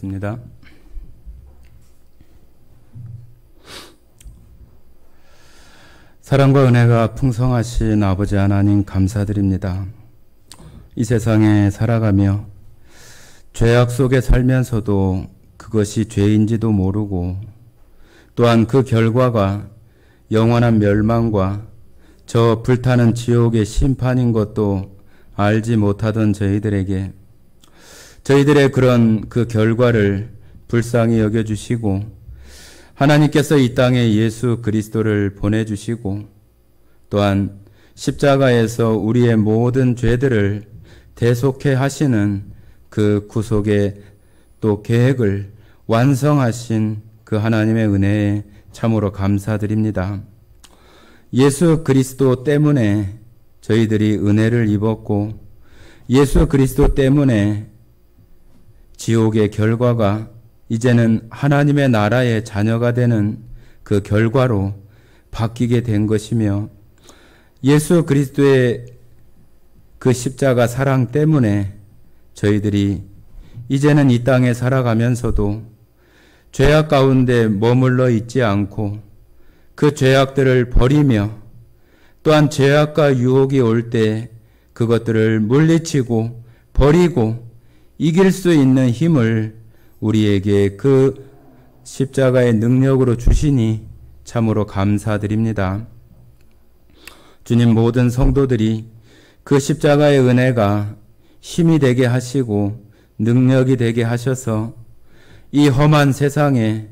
기도하겠습니다. 사랑과 은혜가 풍성하신 아버지 하나님 감사드립니다. 이 세상에 살아가며 죄악 속에 살면서도 그것이 죄인지도 모르고 또한 그 결과가 영원한 멸망과 저 불타는 지옥의 심판인 것도 알지 못하던 저희들에게 저희들의 그런 그 결과를 불쌍히 여겨주시고 하나님께서 이 땅에 예수 그리스도를 보내주시고 또한 십자가에서 우리의 모든 죄들을 대속해 하시는 그 구속의 또 계획을 완성하신 그 하나님의 은혜에 참으로 감사드립니다. 예수 그리스도 때문에 저희들이 은혜를 입었고 예수 그리스도 때문에 지옥의 결과가 이제는 하나님의 나라의 자녀가 되는 그 결과로 바뀌게 된 것이며 예수 그리스도의 그 십자가 사랑 때문에 저희들이 이제는 이 땅에 살아가면서도 죄악 가운데 머물러 있지 않고 그 죄악들을 버리며 또한 죄악과 유혹이 올 때 그것들을 물리치고 버리고 이길 수 있는 힘을 우리에게 그 십자가의 능력으로 주시니 참으로 감사드립니다. 주님, 모든 성도들이 그 십자가의 은혜가 힘이 되게 하시고 능력이 되게 하셔서 이 험한 세상에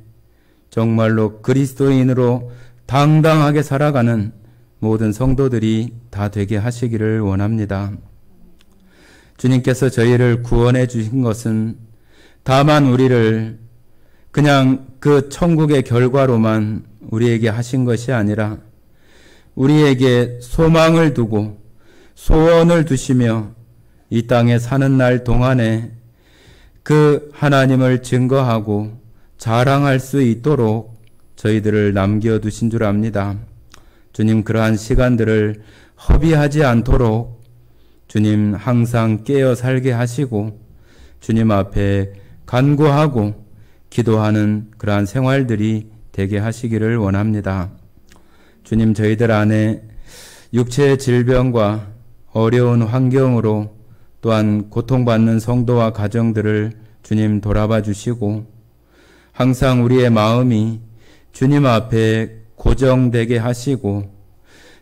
정말로 그리스도인으로 당당하게 살아가는 모든 성도들이 다 되게 하시기를 원합니다. 주님께서 저희를 구원해 주신 것은 다만 우리를 그냥 그 천국의 결과로만 우리에게 하신 것이 아니라 우리에게 소망을 두고 소원을 두시며 이 땅에 사는 날 동안에 그 하나님을 증거하고 자랑할 수 있도록 저희들을 남겨두신 줄 압니다. 주님, 그러한 시간들을 허비하지 않도록 주님 항상 깨어 살게 하시고 주님 앞에 간구하고 기도하는 그러한 생활들이 되게 하시기를 원합니다. 주님, 저희들 안에 육체의 질병과 어려운 환경으로 또한 고통받는 성도와 가정들을 주님 돌아봐 주시고 항상 우리의 마음이 주님 앞에 고정되게 하시고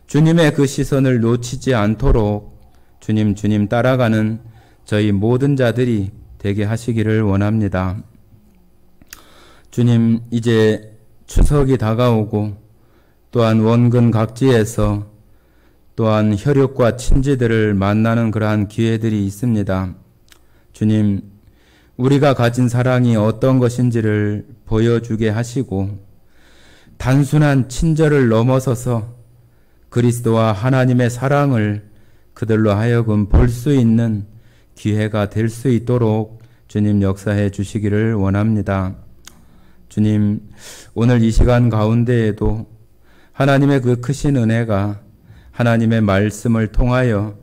주님의 그 시선을 놓치지 않도록 주님 따라가는 저희 모든 자들이 되게 하시기를 원합니다. 주님, 이제 추석이 다가오고 또한 원근 각지에서 또한 혈육과 친지들을 만나는 그러한 기회들이 있습니다. 주님, 우리가 가진 사랑이 어떤 것인지를 보여주게 하시고 단순한 친절을 넘어서서 그리스도와 하나님의 사랑을 그들로 하여금 볼 수 있는 기회가 될 수 있도록 주님 역사해 주시기를 원합니다. 주님, 오늘 이 시간 가운데에도 하나님의 그 크신 은혜가 하나님의 말씀을 통하여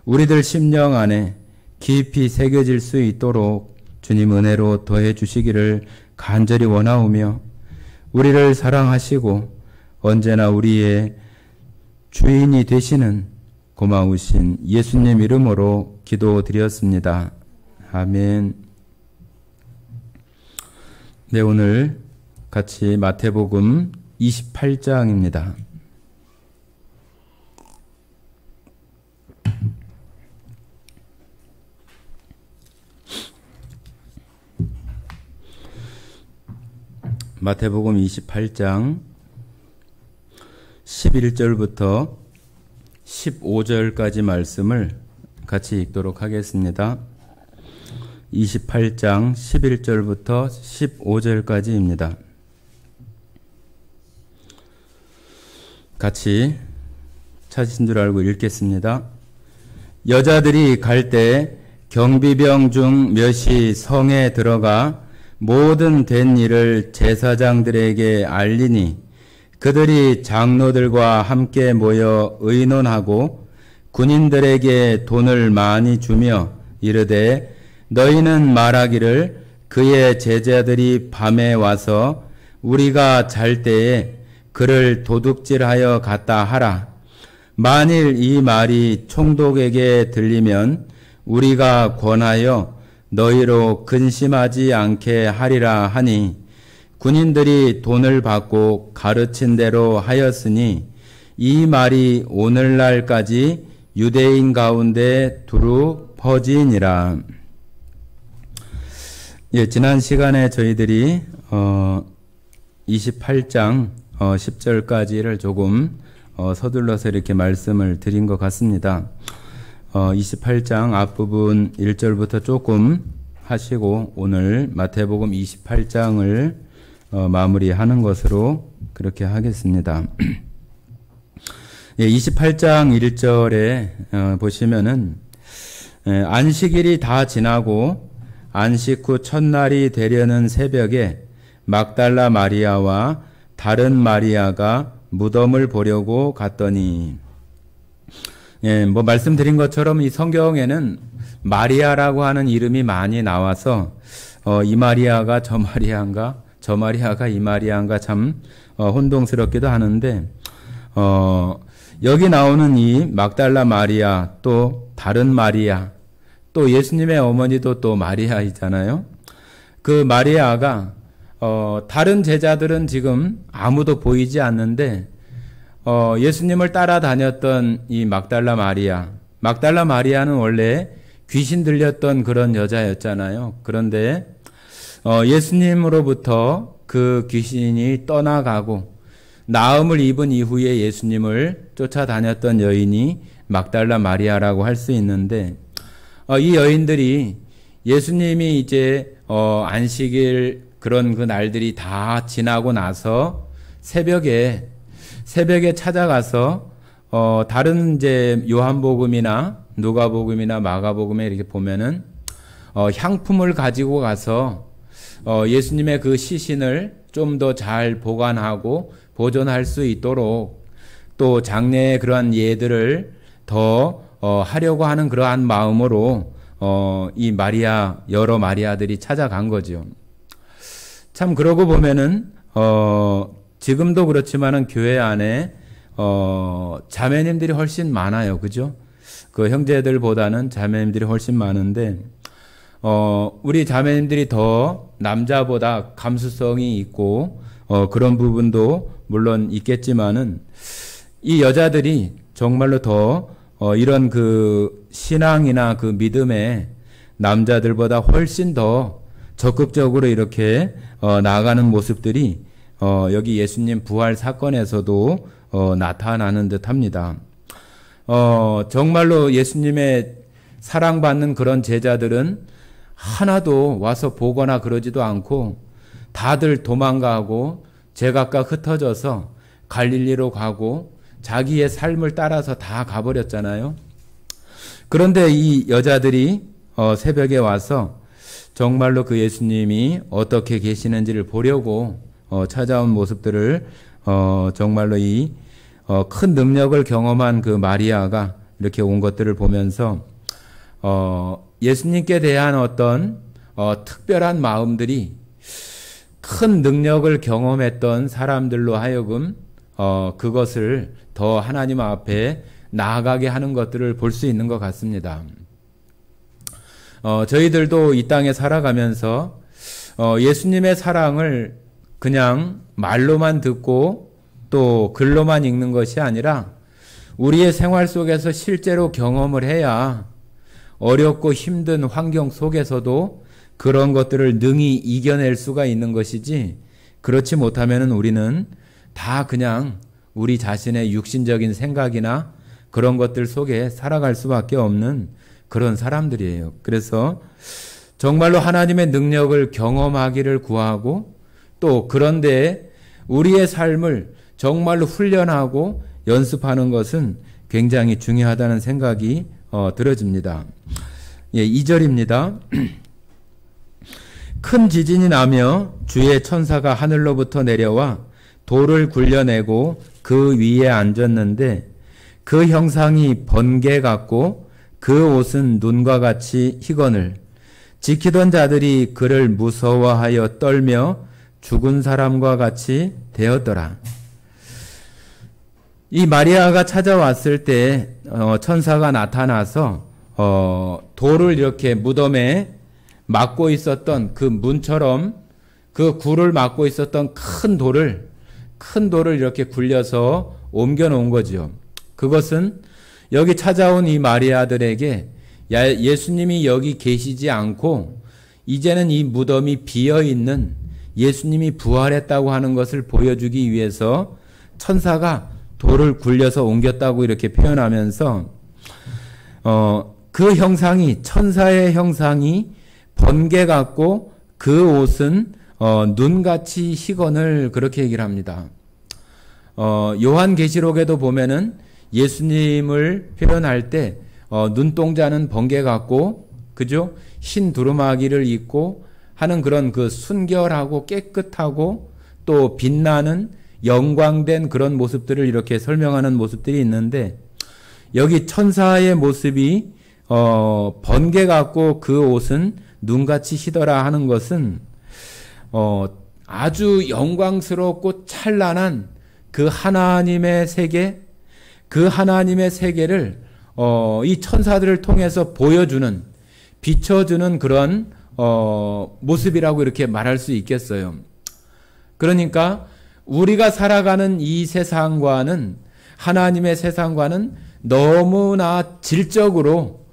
우리들 심령 안에 깊이 새겨질 수 있도록 주님 은혜로 더해 주시기를 간절히 원하오며 우리를 사랑하시고 언제나 우리의 주인이 되시는 고마우신 예수님 이름으로 기도드렸습니다. 아멘. 네, 오늘 같이 마태복음 28장입니다. 마태복음 28장 11절부터 15절까지 말씀을 같이 읽도록 하겠습니다. 28장 11절부터 15절까지입니다. 같이 찾으신 줄 알고 읽겠습니다. 여자들이 갈 때 경비병 중 몇이 성에 들어가 모든 된 일을 제사장들에게 알리니 그들이 장로들과 함께 모여 의논하고 군인들에게 돈을 많이 주며 이르되 너희는 말하기를 그의 제자들이 밤에 와서 우리가 잘 때에 그를 도둑질하여 갔다 하라. 만일 이 말이 총독에게 들리면 우리가 권하여 너희로 근심하지 않게 하리라 하니 군인들이 돈을 받고 가르친 대로 하였으니 이 말이 오늘날까지 유대인 가운데 두루 퍼지니라. 예, 지난 시간에 저희들이 28장 10절까지를 조금 서둘러서 이렇게 말씀을 드린 것 같습니다. 28장 앞부분 1절부터 조금 하시고 오늘 마태복음 28장을 마무리하는 것으로 그렇게 하겠습니다. 예, 28장 1절에 보시면은 안식일이 다 지나고 안식 후 첫날이 되려는 새벽에 막달라 마리아와 다른 마리아가 무덤을 보려고 갔더니, 예, 말씀드린 것처럼 이 성경에는 마리아라고 하는 이름이 많이 나와서 이 마리아가 저 마리아인가, 저 마리아가 이 마리아인가 참 혼동스럽기도 하는데 여기 나오는 이 막달라 마리아, 또 다른 마리아, 또 예수님의 어머니도 또 마리아이잖아요. 그 마리아가 다른 제자들은 지금 아무도 보이지 않는데 예수님을 따라다녔던 이 막달라 마리아는 원래 귀신 들렸던 그런 여자였잖아요. 그런데 예수님으로부터 그 귀신이 떠나가고 나음을 입은 이후에 예수님을 쫓아다녔던 여인이 막달라 마리아라고 할 수 있는데 이 여인들이 예수님이 이제 안식일 그런 그 날들이 다 지나고 나서 새벽에 찾아가서 다른 이제 요한복음이나 누가복음이나 마가복음에 이렇게 보면은 향품을 가지고 가서 예수님의 그 시신을 좀 더 잘 보관하고 보존할 수 있도록 또 장래의 그러한 예들을 더 하려고 하는 그러한 마음으로 이 마리아, 여러 마리아들이 찾아간 거죠. 참 그러고 보면은 지금도 그렇지만은 교회 안에 자매님들이 훨씬 많아요. 그죠? 그 형제들보다는 자매님들이 훨씬 많은데 우리 자매님들이 더 남자보다 감수성이 있고 그런 부분도 물론 있겠지만은 이 여자들이 정말로 더 이런 그 신앙이나 그 믿음에 남자들보다 훨씬 더 적극적으로 이렇게 나아가는 모습들이 여기 예수님 부활 사건에서도 나타나는 듯합니다. 정말로 예수님의 사랑받는 그런 제자들은 하나도 와서 보거나 그러지도 않고 다들 도망가고 제각각 흩어져서 갈릴리로 가고 자기의 삶을 따라서 다 가버렸잖아요. 그런데 이 여자들이 새벽에 와서 정말로 그 예수님이 어떻게 계시는지를 보려고 찾아온 모습들을 정말로 이 큰 능력을 경험한 그 마리아가 이렇게 온 것들을 보면서 예수님께 대한 어떤 특별한 마음들이 큰 능력을 경험했던 사람들로 하여금 그것을 더 하나님 앞에 나아가게 하는 것들을 볼 수 있는 것 같습니다. 저희들도 이 땅에 살아가면서 예수님의 사랑을 그냥 말로만 듣고 또 글로만 읽는 것이 아니라 우리의 생활 속에서 실제로 경험을 해야 어렵고 힘든 환경 속에서도 그런 것들을 능히 이겨낼 수가 있는 것이지, 그렇지 못하면 우리는 다 그냥 우리 자신의 육신적인 생각이나 그런 것들 속에 살아갈 수밖에 없는 그런 사람들이에요. 그래서 정말로 하나님의 능력을 경험하기를 구하고 또 그런데 우리의 삶을 정말로 훈련하고 연습하는 것은 굉장히 중요하다는 생각이 들어집니다. 예, 2절입니다. 큰 지진이 나며 주의 천사가 하늘로부터 내려와 돌을 굴려내고 그 위에 앉았는데 그 형상이 번개 같고 그 옷은 눈과 같이 희거늘 지키던 자들이 그를 무서워하여 떨며 죽은 사람과 같이 되었더라. 이 마리아가 찾아왔을 때 천사가 나타나서 돌을 이렇게 무덤에 막고 있었던 그 문처럼 그 굴을 막고 있었던 큰 돌을 이렇게 굴려서 옮겨 놓은 거죠. 그것은 여기 찾아온 이 마리아들에게 예수님이 여기 계시지 않고 이제는 이 무덤이 비어 있는 예수님이 부활했다고 하는 것을 보여주기 위해서 천사가 돌을 굴려서 옮겼다고 이렇게 표현하면서 그 형상이 천사의 형상이 번개 같고 그 옷은 눈같이 희건을 그렇게 얘기를 합니다. 요한계시록에도 보면은 예수님을 표현할 때 눈동자는 번개 같고 그죠? 흰 두루마기를 입고 하는 그런 그 순결하고 깨끗하고 또 빛나는 영광된 그런 모습들을 이렇게 설명하는 모습들이 있는데 여기 천사의 모습이 번개 같고 그 옷은 눈같이 희더라 하는 것은 아주 영광스럽고 찬란한 그 하나님의 세계, 그 하나님의 세계를 이 천사들을 통해서 보여주는, 비춰주는 그런 모습이라고 이렇게 말할 수 있겠어요. 그러니까 우리가 살아가는 이 세상과는, 하나님의 세상과는 너무나 질적으로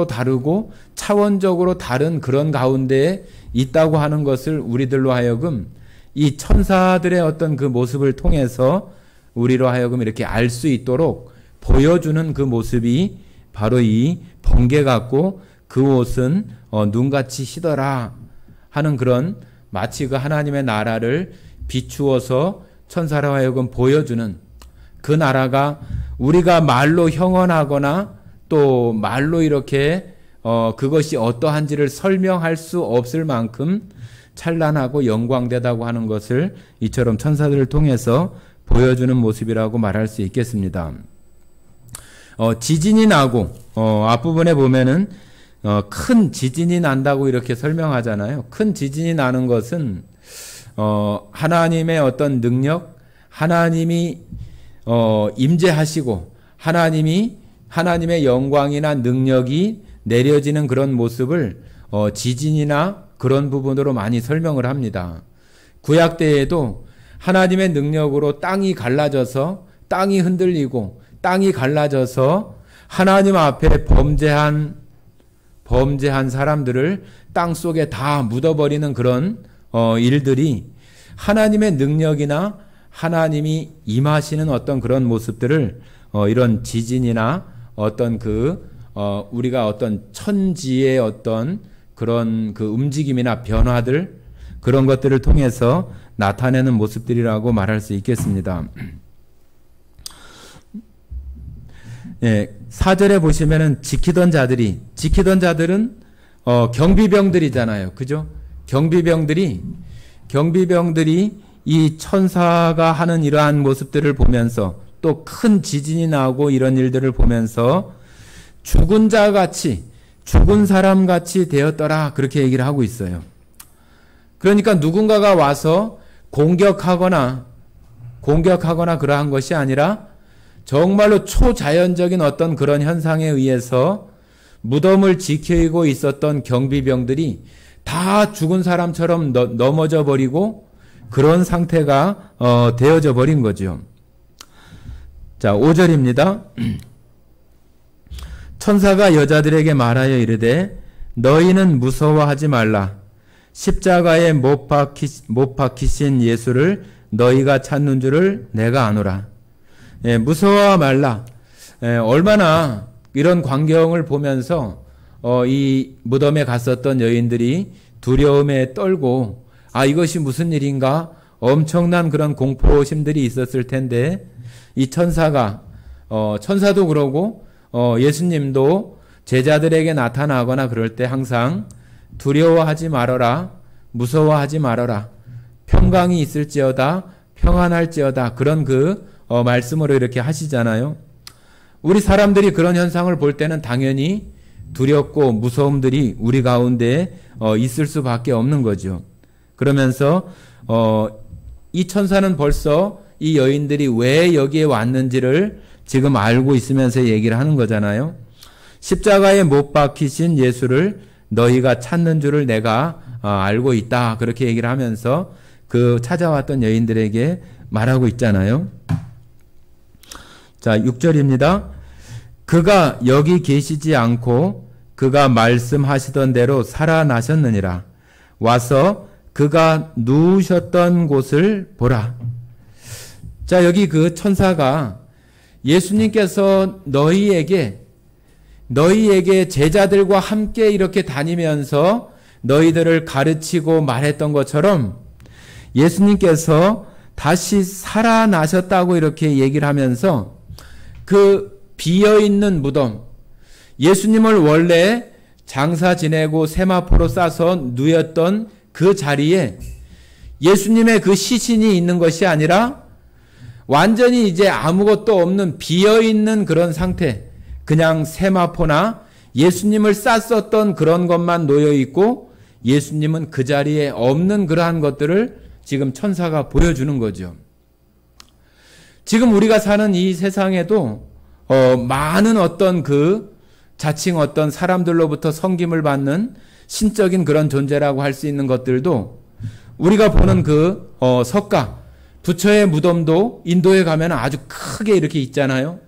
다르고 차원적으로 다른 그런 가운데에 있다고 하는 것을 우리들로 하여금 이 천사들의 어떤 그 모습을 통해서 우리로 하여금 이렇게 알 수 있도록 보여주는 그 모습이 바로 이 번개 같고 그 옷은 눈같이 희더라 하는 그런 마치 그 하나님의 나라를 비추어서 천사로 하여금 보여주는 그 나라가 우리가 말로 형언하거나 또 말로 이렇게 그것이 어떠한지를 설명할 수 없을 만큼 찬란하고 영광되다고 하는 것을 이처럼 천사들을 통해서 보여주는 모습이라고 말할 수 있겠습니다. 지진이 나고 앞부분에 보면은 큰 지진이 난다고 이렇게 설명하잖아요. 큰 지진이 나는 것은 하나님의 어떤 능력, 하나님이 임재하시고 하나님의 영광이나 능력이 내려지는 그런 모습을 지진이나 그런 부분으로 많이 설명을 합니다. 구약 때에도 하나님의 능력으로 땅이 갈라져서 땅이 흔들리고 땅이 갈라져서 하나님 앞에 범죄한 사람들을 땅 속에 다 묻어버리는 그런 일들이 하나님의 능력이나 하나님이 임하시는 어떤 그런 모습들을 이런 지진이나 어떤 우리가 어떤 천지의 어떤 그런 그 움직임이나 변화들 그런 것들을 통해서 나타내는 모습들이라고 말할 수 있겠습니다. 예, 4절에 보시면은 지키던 자들은 경비병들이잖아요. 그죠? 경비병들이 이 천사가 하는 이러한 모습들을 보면서 또 큰 지진이 나오고 이런 일들을 보면서 죽은 사람 같이 되었더라 그렇게 얘기를 하고 있어요. 그러니까 누군가가 와서 공격하거나 그러한 것이 아니라 정말로 초자연적인 어떤 그런 현상에 의해서 무덤을 지키고 있었던 경비병들이 다 죽은 사람처럼 넘어져 버리고 그런 상태가 되어져 버린 거죠. 자, 5절입니다. 천사가 여자들에게 말하여 이르되 너희는 무서워하지 말라. 십자가에 못 박히신 예수를 너희가 찾는 줄을 내가 아노라. 예, 무서워 말라. 얼마나 이런 광경을 보면서 이 무덤에 갔었던 여인들이 두려움에 떨고 이것이 무슨 일인가 엄청난 그런 공포심들이 있었을 텐데 이 천사도 그러고 예수님도 제자들에게 나타나거나 그럴 때 항상 두려워하지 말아라, 무서워하지 말아라, 평강이 있을지어다, 평안할지어다 그런 말씀으로 이렇게 하시잖아요. 우리 사람들이 그런 현상을 볼 때는 당연히 두렵고 무서움들이 우리 가운데 있을 수밖에 없는 거죠. 그러면서 이 천사는 벌써 이 여인들이 왜 여기에 왔는지를 지금 알고 있으면서 얘기를 하는 거잖아요. 십자가에 못 박히신 예수를 너희가 찾는 줄을 내가 알고 있다. 그렇게 얘기를 하면서 그 찾아왔던 여인들에게 말하고 있잖아요. 자, 6절입니다. 그가 여기 계시지 않고 그가 말씀하시던 대로 살아나셨느니라. 와서 그가 누우셨던 곳을 보라. 자, 여기 그 천사가 예수님께서 너희에게 제자들과 함께 이렇게 다니면서 너희들을 가르치고 말했던 것처럼 예수님께서 다시 살아나셨다고 이렇게 얘기를 하면서 그 비어있는 무덤, 예수님을 원래 장사 지내고 세마포로 싸서 누였던 그 자리에 예수님의 그 시신이 있는 것이 아니라 완전히 이제 아무것도 없는 비어있는 그런 상태, 그냥 세마포나 예수님을 쌌었던 그런 것만 놓여 있고 예수님은 그 자리에 없는 그러한 것들을 지금 천사가 보여주는 거죠. 지금 우리가 사는 이 세상에도 많은 어떤 그 자칭 어떤 사람들로부터 섬김을 받는 신적인 그런 존재라고 할 수 있는 것들도 우리가 보는 그 석가, 부처의 무덤도 인도에 가면 아주 크게 이렇게 있잖아요.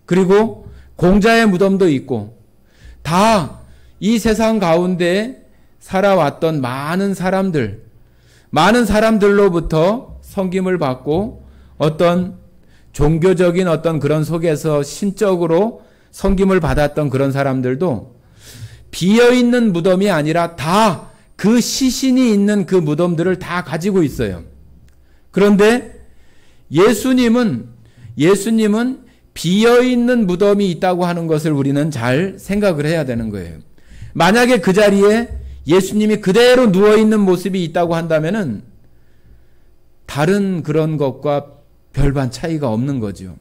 그리고 공자의 무덤도 있고 다 이 세상 가운데 살아왔던 많은 사람들로부터 섬김을 받고 어떤 종교적인 어떤 그런 속에서 신적으로 섬김을 받았던 그런 사람들도 비어있는 무덤이 아니라 다 그 시신이 있는 그 무덤들을 다 가지고 있어요. 그런데 예수님은 비어있는 무덤이 있다고 하는 것을 우리는 잘 생각을 해야 되는 거예요. 만약에 그 자리에 예수님이 그대로 누워있는 모습이 있다고 한다면은 다른 그런 것과 별반 차이가 없는 거죠.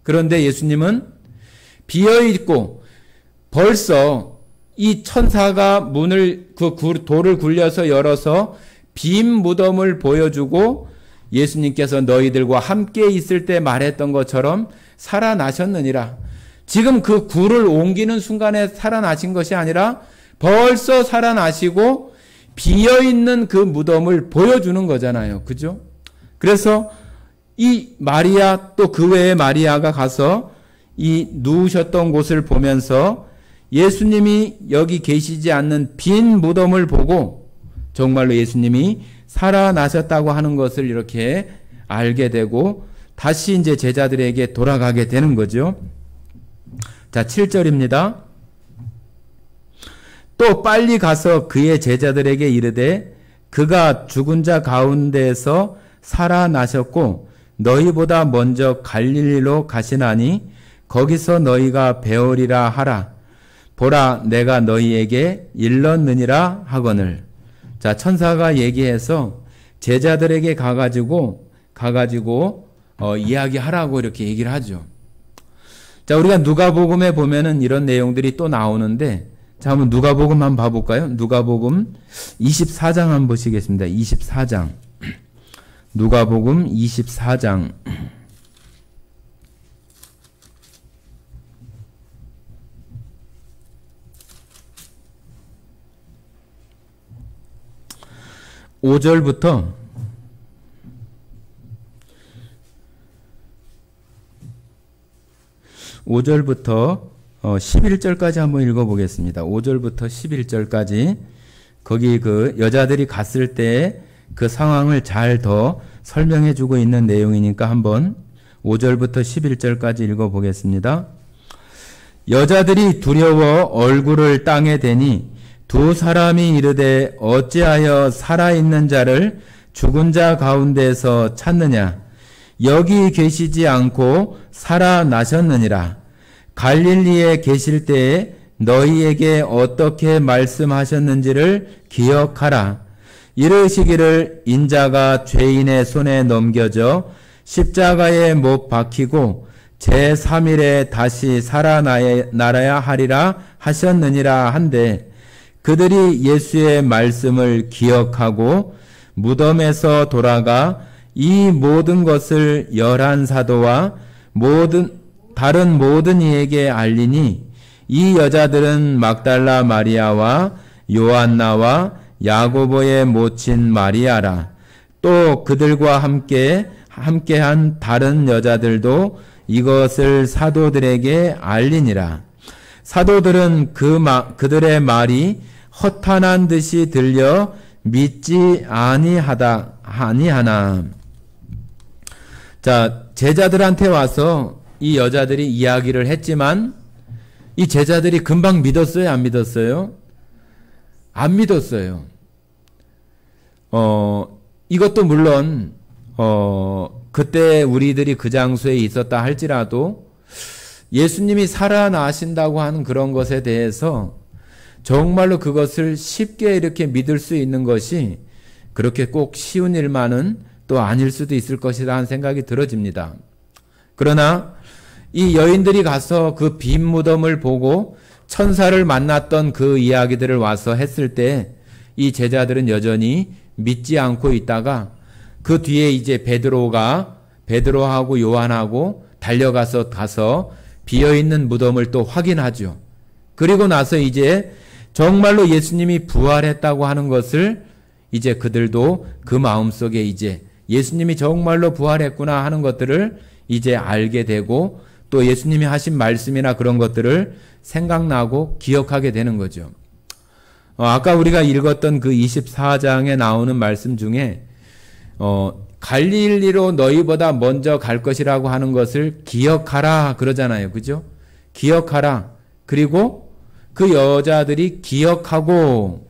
그런데 예수님은 비어있고 벌써 이 천사가 문을 돌을 굴려서 열어서 빈 무덤을 보여주고 예수님께서 너희들과 함께 있을 때 말했던 것처럼 살아나셨느니라. 지금 그 굴을 옮기는 순간에 살아나신 것이 아니라 벌써 살아나시고 비어있는 그 무덤을 보여주는 거잖아요. 그죠? 그래서 이 마리아 또 그 외에 마리아가 가서 이 누우셨던 곳을 보면서 예수님이 여기 계시지 않는 빈 무덤을 보고 정말로 예수님이 살아나셨다고 하는 것을 이렇게 알게 되고 다시 이제 제자들에게 돌아가게 되는 거죠. 자, 7절입니다. 또 빨리 가서 그의 제자들에게 이르되 그가 죽은 자 가운데에서 살아나셨고 너희보다 먼저 갈릴리로 가시나니 거기서 너희가 배우리라 하라. 보라, 내가 너희에게 일렀느니라 하거늘. 자, 천사가 얘기해서 제자들에게 가가지고 이야기하라고 이렇게 얘기를 하죠. 자, 우리가 누가복음에 보면은 이런 내용들이 또 나오는데, 자, 한번 누가복음 한번 봐볼까요? 누가복음 24장 한번 보시겠습니다. 24장. 누가복음 24장. 5절부터 11절까지 한번 읽어보겠습니다. 5절부터 11절까지 거기 그 여자들이 갔을 때 그 상황을 잘 더 설명해 주고 있는 내용이니까 한번 5절부터 11절까지 읽어보겠습니다. 여자들이 두려워 얼굴을 땅에 대니 두 사람이 이르되 어찌하여 살아있는 자를 죽은 자 가운데서 찾느냐? 여기 계시지 않고 살아나셨느니라. 갈릴리에 계실 때에 너희에게 어떻게 말씀하셨는지를 기억하라. 이르시기를 인자가 죄인의 손에 넘겨져 십자가에 못 박히고 제3일에 다시 살아나야 하리라 하셨느니라 한데 그들이 예수의 말씀을 기억하고 무덤에서 돌아가 이 모든 것을 11사도와 다른 모든 이에게 알리니 이 여자들은 막달라 마리아와 요한나와 야고보의 모친 마리아라. 또 그들과 함께한 다른 여자들도 이것을 사도들에게 알리니라. 사도들은 그들의 말이 허탄한 듯이 들려 믿지 아니하나. 자, 제자들한테 와서 이 여자들이 이야기를 했지만 이 제자들이 금방 믿었어요? 안 믿었어요? 안 믿었어요. 이것도 물론 그때 우리들이 그 장소에 있었다 할지라도 예수님이 살아나신다고 하는 그런 것에 대해서 정말로 그것을 쉽게 이렇게 믿을 수 있는 것이 그렇게 꼭 쉬운 일만은 또 아닐 수도 있을 것이라는 생각이 들어집니다. 그러나 이 여인들이 가서 그 빈 무덤을 보고 천사를 만났던 그 이야기들을 와서 했을 때 이 제자들은 여전히 믿지 않고 있다가 그 뒤에 이제 베드로하고 요한하고 달려가서 비어있는 무덤을 또 확인하죠. 그리고 나서 이제 정말로 예수님이 부활했다고 하는 것을 이제 그들도 그 마음속에 이제 예수님이 정말로 부활했구나 하는 것들을 이제 알게 되고 또 예수님이 하신 말씀이나 그런 것들을 생각나고 기억하게 되는 거죠. 아까 우리가 읽었던 그 24장에 나오는 말씀 중에 갈릴리로 너희보다 먼저 갈 것이라고 하는 것을 기억하라 그러잖아요. 그죠? 기억하라. 그리고 그 여자들이 기억하고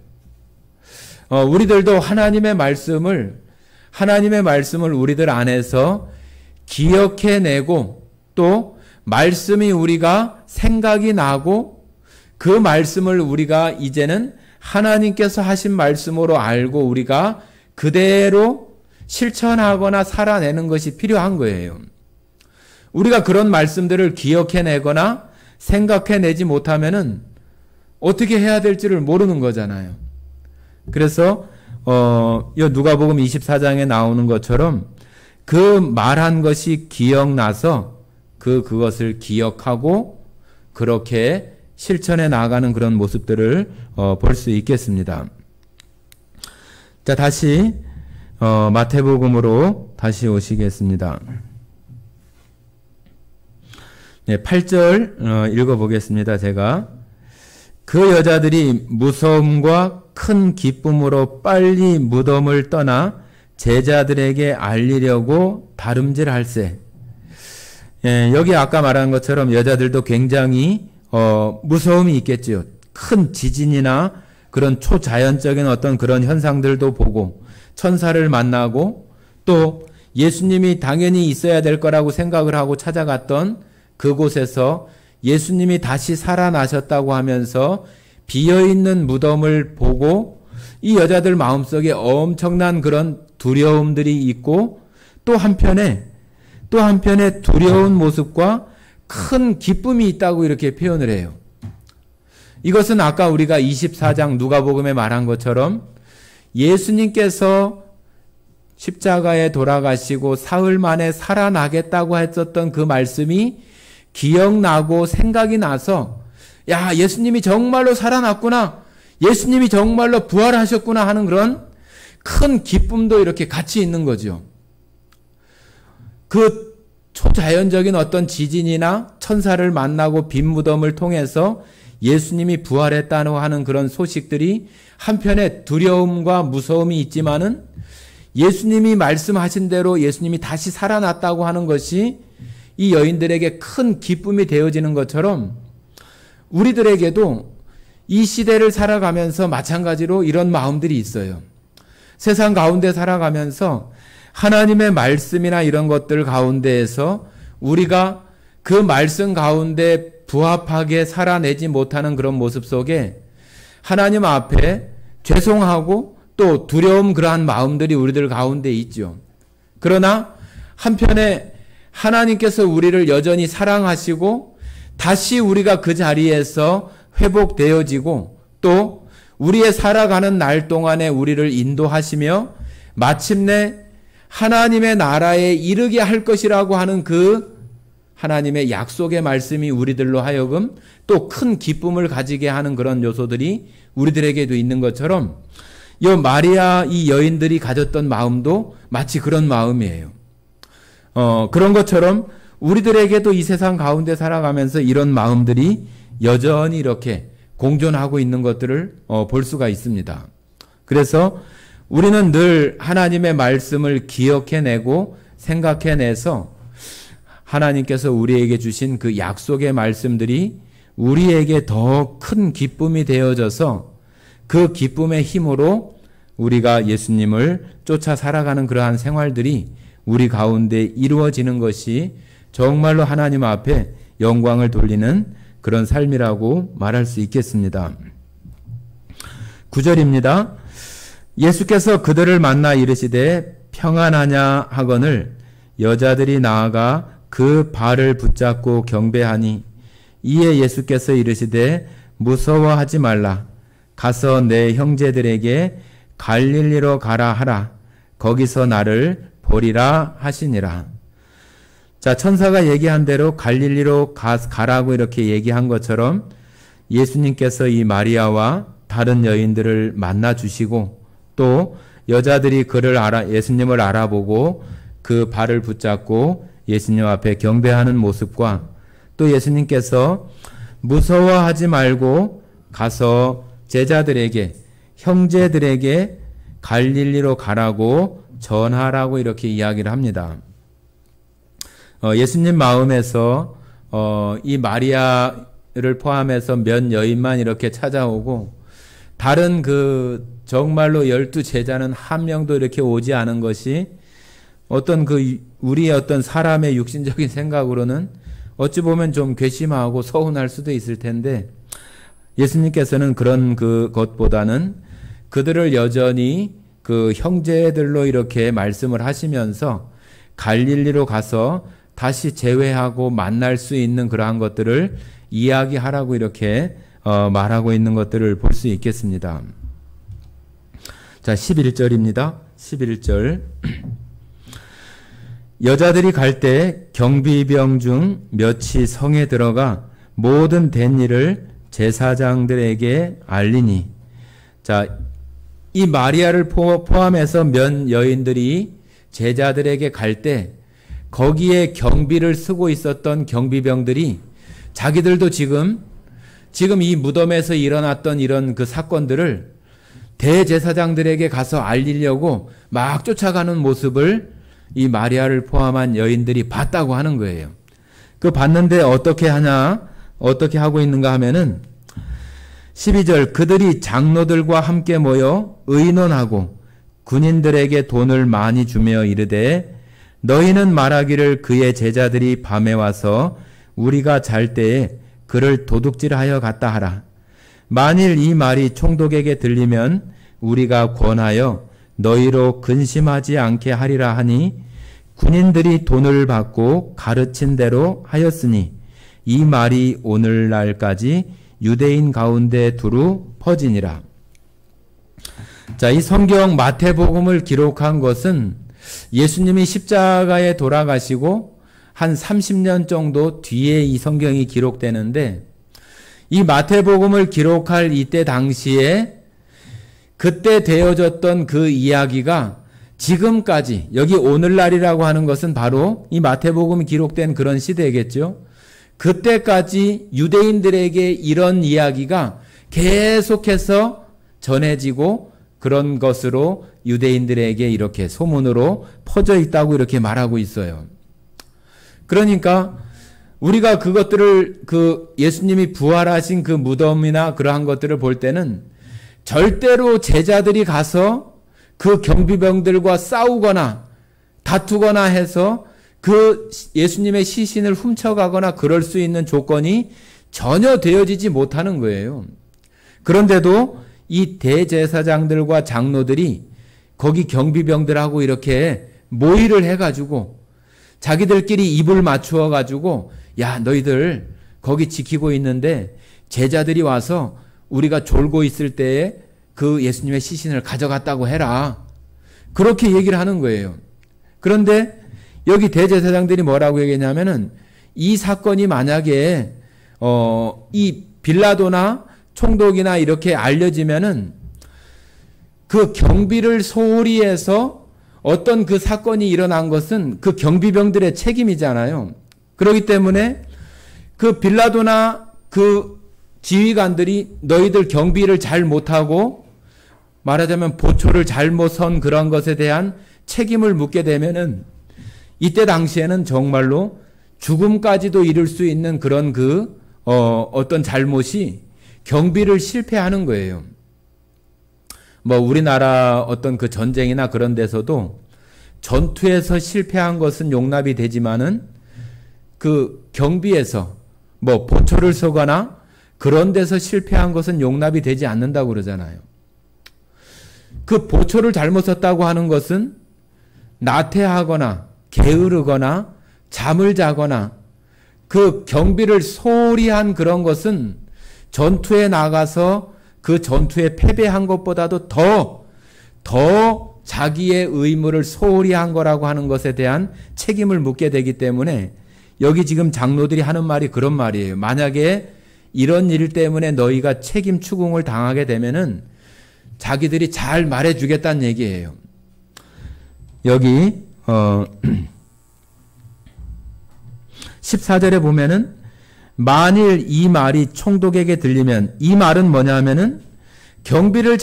우리들도 하나님의 말씀을 우리들 안에서 기억해내고 또 말씀이 우리가 생각이 나고 그 말씀을 우리가 이제는 하나님께서 하신 말씀으로 알고 우리가 그대로 실천하거나 살아내는 것이 필요한 거예요. 우리가 그런 말씀들을 기억해내거나 생각해내지 못하면은 어떻게 해야 될지를 모르는 거잖아요. 그래서 누가복음 24장에 나오는 것처럼 그 말한 것이 기억나서 그것을 기억하고 그렇게 실천해 나가는 그런 모습들을 볼 수 있겠습니다. 자, 다시 마태복음으로 다시 오시겠습니다. 네, 8절 읽어보겠습니다. 제가 그 여자들이 무서움과 큰 기쁨으로 빨리 무덤을 떠나 제자들에게 알리려고 다름질할세. 여기 아까 말한 것처럼 여자들도 굉장히 무서움이 있겠지요. 큰 지진이나 그런 초자연적인 어떤 그런 현상들도 보고 천사를 만나고 또 예수님이 당연히 있어야 될 거라고 생각을 하고 찾아갔던 그곳에서 예수님이 다시 살아나셨다고 하면서 비어있는 무덤을 보고 이 여자들 마음속에 엄청난 그런 두려움들이 있고 또 한편에 두려운 모습과 큰 기쁨이 있다고 이렇게 표현을 해요. 이것은 아까 우리가 24장 누가복음에 말한 것처럼 예수님께서 십자가에 돌아가시고 사흘 만에 살아나겠다고 했었던 그 말씀이 기억나고 생각이 나서 야, 예수님이 정말로 살아났구나. 예수님이 정말로 부활하셨구나 하는 그런 큰 기쁨도 이렇게 같이 있는 거죠. 그 초자연적인 어떤 지진이나 천사를 만나고 빈 무덤을 통해서 예수님이 부활했다고 하는 그런 소식들이 한편에 두려움과 무서움이 있지만은 예수님이 말씀하신 대로 예수님이 다시 살아났다고 하는 것이 이 여인들에게 큰 기쁨이 되어지는 것처럼 우리들에게도 이 시대를 살아가면서 마찬가지로 이런 마음들이 있어요. 세상 가운데 살아가면서 하나님의 말씀이나 이런 것들 가운데에서 우리가 그 말씀 가운데 부합하게 살아내지 못하는 그런 모습 속에 하나님 앞에 죄송하고 또 두려움 그러한 마음들이 우리들 가운데 있죠. 그러나 한편에 하나님께서 우리를 여전히 사랑하시고 다시 우리가 그 자리에서 회복되어지고 또 우리의 살아가는 날 동안에 우리를 인도하시며 마침내 하나님의 나라에 이르게 할 것이라고 하는 그 하나님의 약속의 말씀이 우리들로 하여금 또 큰 기쁨을 가지게 하는 그런 요소들이 우리들에게도 있는 것처럼 이 마리아 이 여인들이 가졌던 마음도 마치 그런 마음이에요. 그런 것처럼 우리들에게도 이 세상 가운데 살아가면서 이런 마음들이 여전히 이렇게 공존하고 있는 것들을 볼 수가 있습니다. 그래서 우리는 늘 하나님의 말씀을 기억해내고 생각해내서 하나님께서 우리에게 주신 그 약속의 말씀들이 우리에게 더 큰 기쁨이 되어져서 그 기쁨의 힘으로 우리가 예수님을 쫓아 살아가는 그러한 생활들이 우리 가운데 이루어지는 것이 정말로 하나님 앞에 영광을 돌리는 그런 삶이라고 말할 수 있겠습니다. 9절입니다. 예수께서 그들을 만나 이르시되 평안하냐 하거늘 여자들이 나아가 그 발을 붙잡고 경배하니 이에 예수께서 이르시되 무서워하지 말라. 가서 내 형제들에게 갈릴리로 가라 하라. 거기서 나를 보리라 하시니라. 자, 천사가 얘기한 대로 갈릴리로 가라고 이렇게 얘기한 것처럼 예수님께서 이 마리아와 다른 여인들을 만나 주시고 또 여자들이 예수님을 알아보고 그 발을 붙잡고 예수님 앞에 경배하는 모습과 또 예수님께서 무서워하지 말고 가서 제자들에게 형제들에게 갈릴리로 가라고 전하라고 이렇게 이야기를 합니다. 예수님 마음에서 이 마리아를 포함해서 몇 여인만 이렇게 찾아오고 다른 그 정말로 12제자는 한 명도 이렇게 오지 않은 것이 어떤 우리의 어떤 사람의 육신적인 생각으로는 어찌 보면 좀 괘씸하고 서운할 수도 있을 텐데 예수님께서는 그런 것보다는 그들을 여전히 그 형제들로 이렇게 말씀을 하시면서 갈릴리로 가서 다시 재회하고 만날 수 있는 그러한 것들을 이야기하라고 이렇게 말하고 있는 것들을 볼 수 있겠습니다. 자, 11절입니다. 11절. 여자들이 갈 때 경비병 중 몇이 성에 들어가 모든 된 일을 제사장들에게 알리니. 자, 이 마리아를 포함해서 몇 여인들이 제자들에게 갈 때 거기에 경비를 쓰고 있었던 경비병들이 자기들도 지금 이 무덤에서 일어났던 이런 그 사건들을 대제사장들에게 가서 알리려고 막 쫓아가는 모습을 이 마리아를 포함한 여인들이 봤다고 하는 거예요. 그 봤는데 어떻게 하고 있는가 하면은 12절 그들이 장로들과 함께 모여 의논하고 군인들에게 돈을 많이 주며 이르되 너희는 말하기를 그의 제자들이 밤에 와서 우리가 잘 때에 그를 도둑질하여 갔다 하라. 만일 이 말이 총독에게 들리면 우리가 권하여 너희로 근심하지 않게 하리라 하니 군인들이 돈을 받고 가르친 대로 하였으니 이 말이 오늘날까지 유대인 가운데 두루 퍼지니라. 자, 이 성경 마태복음을 기록한 것은 예수님이 십자가에 돌아가시고 한 30년 정도 뒤에 이 성경이 기록되는데 이 마태복음을 기록할 이때 당시에 그때 되어졌던 그 이야기가 지금까지 여기 오늘날이라고 하는 것은 바로 이 마태복음이 기록된 그런 시대겠죠. 그때까지 유대인들에게 이런 이야기가 계속해서 전해지고 그런 것으로 유대인들에게 이렇게 소문으로 퍼져 있다고 이렇게 말하고 있어요. 그러니까 우리가 그것들을 예수님이 부활하신 그 무덤이나 그러한 것들을 볼 때는 절대로 제자들이 가서 그 경비병들과 싸우거나 다투거나 해서 그 예수님의 시신을 훔쳐가거나 그럴 수 있는 조건이 전혀 되어지지 못하는 거예요. 그런데도 이 대제사장들과 장로들이 거기 경비병들하고 이렇게 모의를 해가지고 자기들끼리 입을 맞추어 가지고 야, 너희들 거기 지키고 있는데 제자들이 와서 우리가 졸고 있을 때에 그 예수님의 시신을 가져갔다고 해라. 그렇게 얘기를 하는 거예요. 그런데 여기 대제사장들이 뭐라고 얘기했냐면은 이 사건이 만약에 이 빌라도나 총독이나 이렇게 알려지면은 그 경비를 소홀히 해서 어떤 그 사건이 일어난 것은 그 경비병들의 책임이잖아요. 그렇기 때문에 그 빌라도나 그 지휘관들이 너희들 경비를 잘 못하고 말하자면 보초를 잘못 선 그런 것에 대한 책임을 묻게 되면은 이때 당시에는 정말로 죽음까지도 이룰 수 있는 그런 어떤 잘못이 경비를 실패하는 거예요. 뭐 우리나라 어떤 그 전쟁이나 그런 데서도 전투에서 실패한 것은 용납이 되지만은 그 경비에서 뭐 보초를 서거나 그런 데서 실패한 것은 용납이 되지 않는다고 그러잖아요. 그 보초를 잘못 썼다고 하는 것은 나태하거나 게으르거나 잠을 자거나 그 경비를 소홀히 한 그런 것은 전투에 나가서 그 전투에 패배한 것보다도 더 자기의 의무를 소홀히 한 거라고 하는 것에 대한 책임을 묻게 되기 때문에 여기 지금 장로들이 하는 말이 그런 말이에요. 만약에 이런 일 때문에 너희가 책임 추궁을 당하게 되면은 자기들이 잘 말해주겠다는 얘기예요. 여기 14절에 보면은 만일 이 말이 총독에게 들리면, 이 말은 뭐냐면은 경비를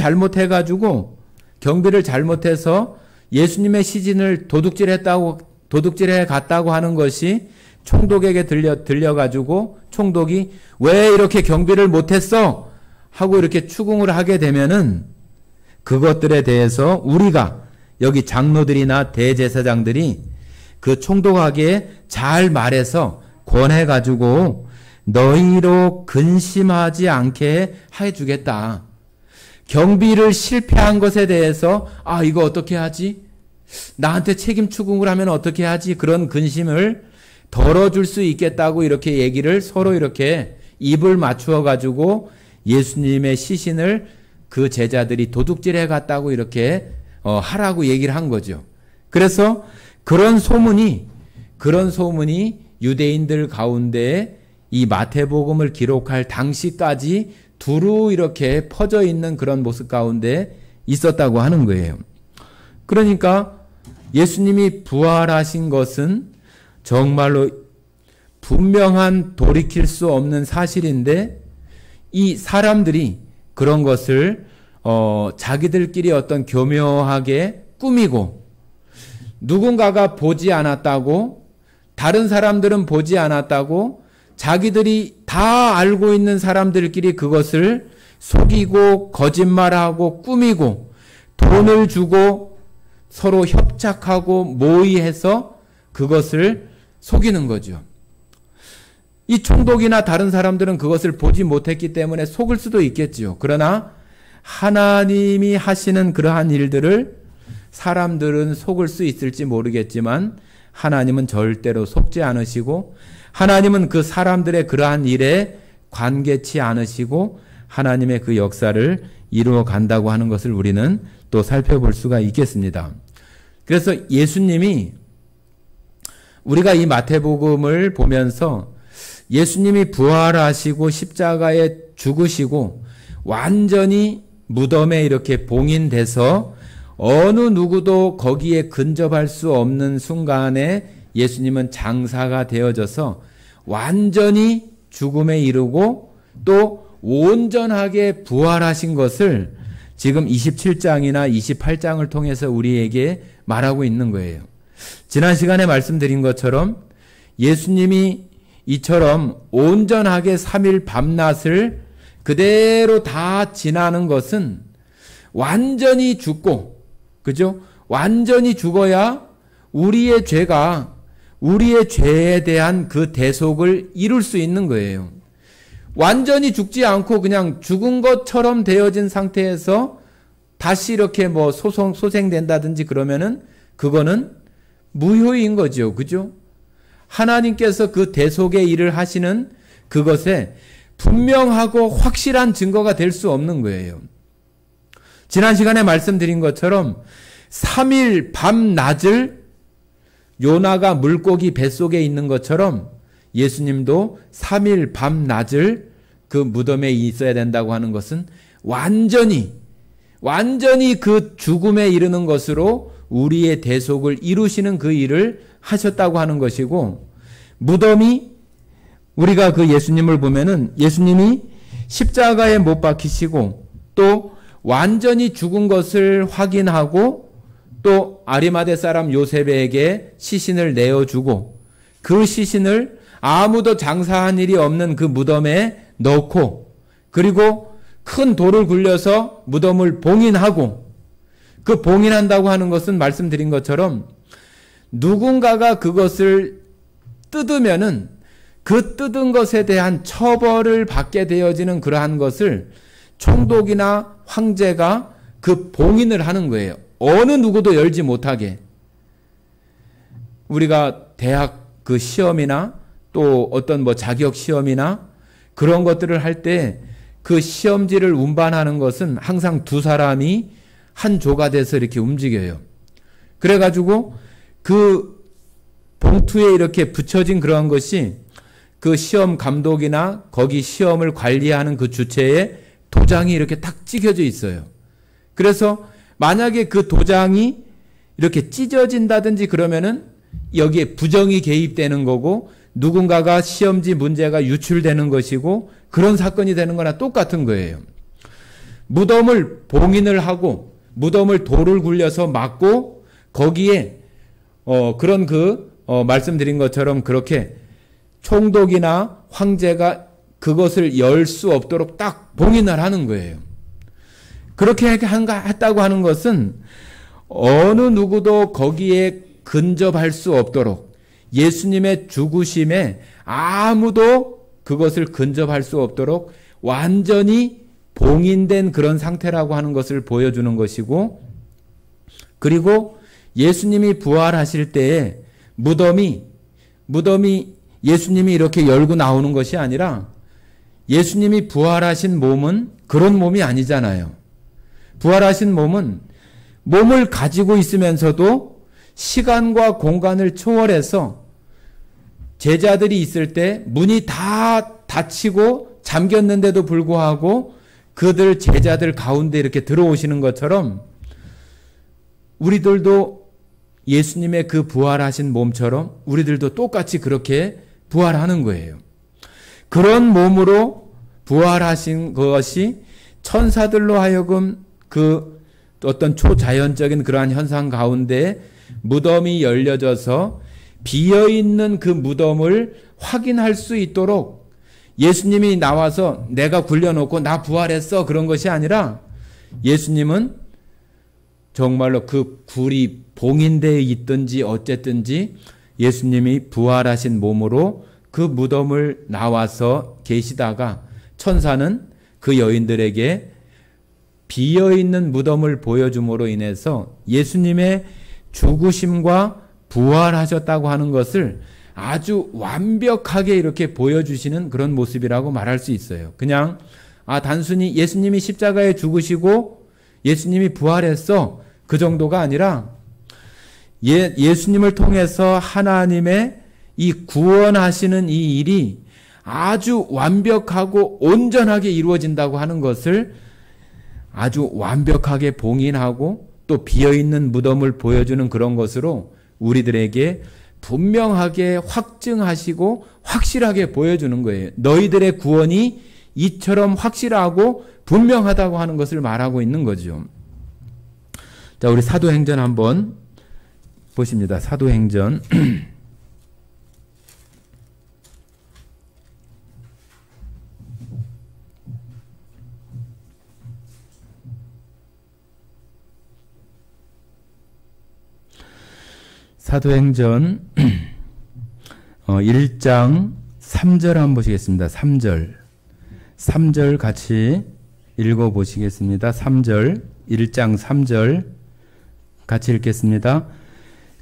잘못해서 예수님의 시신을 도둑질해 갔다고 하는 것이 총독에게 들려가지고 총독이 왜 이렇게 경비를 못했어? 하고 이렇게 추궁을 하게 되면은 그것들에 대해서 우리가 여기 장로들이나 대제사장들이 그 총독에게 잘 말해서 권해가지고 너희로 근심하지 않게 해주겠다. 경비를 실패한 것에 대해서 이거 어떻게 하지? 나한테 책임 추궁을 하면 어떻게 하지? 그런 근심을 덜어줄 수 있겠다고 이렇게 얘기를 서로 이렇게 입을 맞추어 가지고 예수님의 시신을 그 제자들이 도둑질해 갔다고 이렇게 하라고 얘기를 한 거죠. 그래서 그런 소문이 유대인들 가운데 이 마태복음을 기록할 당시까지 두루 이렇게 퍼져 있는 그런 모습 가운데 있었다고 하는 거예요. 그러니까 예수님이 부활하신 것은 정말로 분명한 돌이킬 수 없는 사실인데 이 사람들이 그런 것을 자기들끼리 어떤 교묘하게 꾸미고 누군가가 보지 않았다고, 다른 사람들은 보지 않았다고, 자기들이 다 알고 있는 사람들끼리 그것을 속이고 거짓말하고 꾸미고 돈을 주고 서로 협착하고 모의해서 그것을 속이는 거죠. 이 총독이나 다른 사람들은 그것을 보지 못했기 때문에 속을 수도 있겠지요. 그러나 하나님이 하시는 그러한 일들을 사람들은 속을 수 있을지 모르겠지만 하나님은 절대로 속지 않으시고 하나님은 그 사람들의 그러한 일에 관계치 않으시고 하나님의 그 역사를 이루어 간다고 하는 것을 우리는 또 살펴볼 수가 있겠습니다. 그래서 예수님이 우리가 이 마태복음을 보면서 예수님이 부활하시고 십자가에 죽으시고 완전히 무덤에 이렇게 봉인돼서 어느 누구도 거기에 근접할 수 없는 순간에 예수님은 장사가 되어져서 완전히 죽음에 이르고 또 온전하게 부활하신 것을 지금 27장이나 28장을 통해서 우리에게 말하고 있는 거예요. 지난 시간에 말씀드린 것처럼 예수님이 이처럼 온전하게 3일 밤낮을 그대로 다 지나는 것은 완전히 죽고, 그죠? 완전히 죽어야 우리의 죄에 대한 그 대속을 이룰 수 있는 거예요. 완전히 죽지 않고 그냥 죽은 것처럼 되어진 상태에서 다시 이렇게 소생된다든지 그러면은 그거는 무효인 거죠. 그죠? 하나님께서 그 대속의 일을 하시는 그것에 분명하고 확실한 증거가 될 수 없는 거예요. 지난 시간에 말씀드린 것처럼 3일 밤낮을 요나가 물고기 뱃속에 있는 것처럼 예수님도 3일 밤낮을 그 무덤에 있어야 된다고 하는 것은 완전히 그 죽음에 이르는 것으로 우리의 대속을 이루시는 그 일을 하셨다고 하는 것이고, 무덤이 우리가 그 예수님을 보면은 예수님이 십자가에 못 박히시고 또 완전히 죽은 것을 확인하고 또 아리마대 사람 요셉에게 시신을 내어주고 그 시신을 아무도 장사한 일이 없는 그 무덤에 넣고 그리고 큰 돌을 굴려서 무덤을 봉인하고, 그 봉인한다고 하는 것은 말씀드린 것처럼 누군가가 그것을 뜯으면은 그 뜯은 것에 대한 처벌을 받게 되어지는 그러한 것을 총독이나 황제가 그 봉인을 하는 거예요. 어느 누구도 열지 못하게. 우리가 대학 그 시험이나 또 어떤 뭐 자격 시험이나 그런 것들을 할 때 그 시험지를 운반하는 것은 항상 두 사람이 한 조가 돼서 이렇게 움직여요. 그래가지고 그 봉투에 이렇게 붙여진 그러한 것이 그 시험 감독이나 거기 시험을 관리하는 그 주체에 도장이 이렇게 딱 찍혀져 있어요. 그래서 만약에 그 도장이 이렇게 찢어진다든지 그러면은 여기에 부정이 개입되는 거고 누군가가 시험지 문제가 유출되는 것이고 그런 사건이 되는 거나 똑같은 거예요. 무덤을 봉인을 하고 무덤을 돌을 굴려서 막고 거기에 그런 말씀드린 것처럼 그렇게 총독이나 황제가 그것을 열 수 없도록 딱 봉인을 하는 거예요. 그렇게 했다고 하는 것은 어느 누구도 거기에 근접할 수 없도록 예수님의 죽으심에 아무도 그것을 근접할 수 없도록 완전히 봉인된 그런 상태라고 하는 것을 보여주는 것이고, 그리고 예수님이 부활하실 때에 무덤이 예수님이 이렇게 열고 나오는 것이 아니라 예수님이 부활하신 몸은 그런 몸이 아니잖아요. 부활하신 몸은 몸을 가지고 있으면서도 시간과 공간을 초월해서 제자들이 있을 때 문이 다 닫히고 잠겼는데도 불구하고 그들 제자들 가운데 이렇게 들어오시는 것처럼 우리들도 예수님의 그 부활하신 몸처럼 우리들도 똑같이 그렇게 부활하는 거예요. 그런 몸으로 부활하신 것이 천사들로 하여금 그 어떤 초자연적인 그러한 현상 가운데 무덤이 열려져서 비어있는 그 무덤을 확인할 수 있도록 예수님이 나와서 내가 굴려놓고 나 부활했어 그런 것이 아니라 예수님은 정말로 그 굴이 봉인되어 있든지 어쨌든지 예수님이 부활하신 몸으로 그 무덤을 나와서 계시다가 천사는 그 여인들에게 비어있는 무덤을 보여줌으로 인해서 예수님의 죽으심과 부활하셨다고 하는 것을 아주 완벽하게 이렇게 보여주시는 그런 모습이라고 말할 수 있어요. 그냥 단순히 예수님이 십자가에 죽으시고 예수님이 부활했어 그 정도가 아니라 예수님을 통해서 하나님의 이 구원하시는 이 일이 아주 완벽하고 온전하게 이루어진다고 하는 것을 아주 완벽하게 봉인하고 또 비어있는 무덤을 보여주는 그런 것으로 우리들에게 분명하게 확증하시고 확실하게 보여주는 거예요. 너희들의 구원이 이처럼 확실하고 분명하다고 하는 것을 말하고 있는 거죠. 자, 우리 사도행전 한번 보십니다. 사도행전 사도행전 1장 3절 한번 보시겠습니다. 3절 같이 읽어보시겠습니다. 3절 1장 3절 같이 읽겠습니다.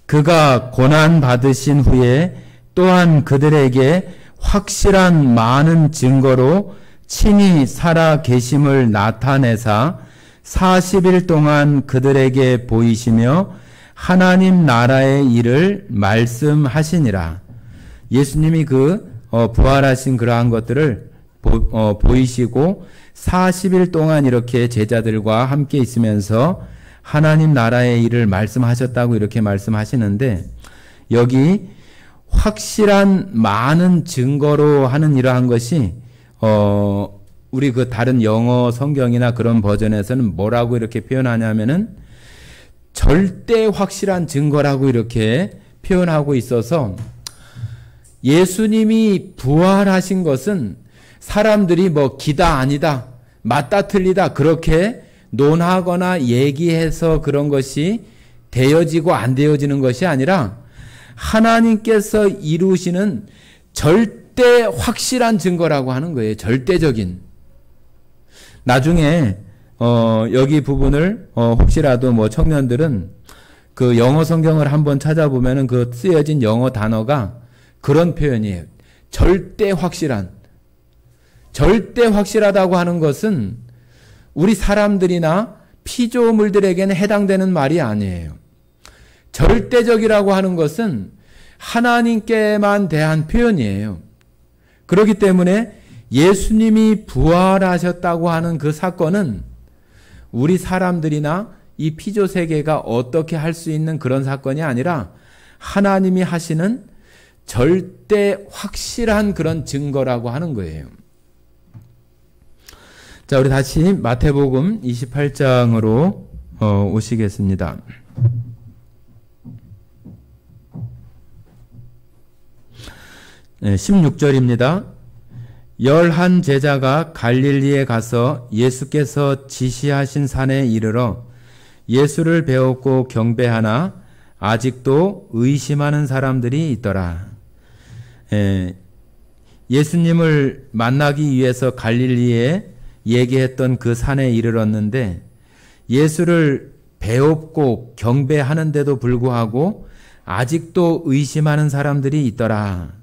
그가 고난 받으신 후에 또한 그들에게 확실한 많은 증거로 친히 살아 계심을 나타내사 40일 동안 그들에게 보이시며 하나님 나라의 일을 말씀하시니라. 예수님이 부활하신 그러한 것들을 보이시고 40일 동안 이렇게 제자들과 함께 있으면서 하나님 나라의 일을 말씀하셨다고 이렇게 말씀하시는데, 여기 확실한 많은 증거로 하는 이러한 것이 우리 다른 영어 성경이나 그런 버전에서는 뭐라고 이렇게 표현하냐면은 절대 확실한 증거라고 이렇게 표현하고 있어서, 예수님이 부활하신 것은 사람들이 기다 아니다, 맞다 틀리다 그렇게 논하거나 얘기해서 그런 것이 되어지고 안 되어지는 것이 아니라 하나님께서 이루시는 절대 확실한 증거라고 하는 거예요. 절대적인. 나중에 여기 부분을 혹시라도 청년들은 그 영어 성경을 한번 찾아보면은 그 쓰여진 영어 단어가 그런 표현이에요. 절대 확실한. 절대 확실하다고 하는 것은 우리 사람들이나 피조물들에게는 해당되는 말이 아니에요. 절대적이라고 하는 것은 하나님께만 대한 표현이에요. 그렇기 때문에 예수님이 부활하셨다고 하는 그 사건은 우리 사람들이나 이 피조 세계가 어떻게 할 수 있는 그런 사건이 아니라 하나님이 하시는 절대 확실한 그런 증거라고 하는 거예요. 자, 우리 다시 마태복음 28장으로 오시겠습니다. 16절입니다. 11 제자가 갈릴리에 가서 예수께서 지시하신 산에 이르러 예수를 배웠고 경배하나 아직도 의심하는 사람들이 있더라. 예수님을 만나기 위해서 갈릴리에 얘기했던 그 산에 이르렀는데 예수를 배웠고 경배하는데도 불구하고 아직도 의심하는 사람들이 있더라.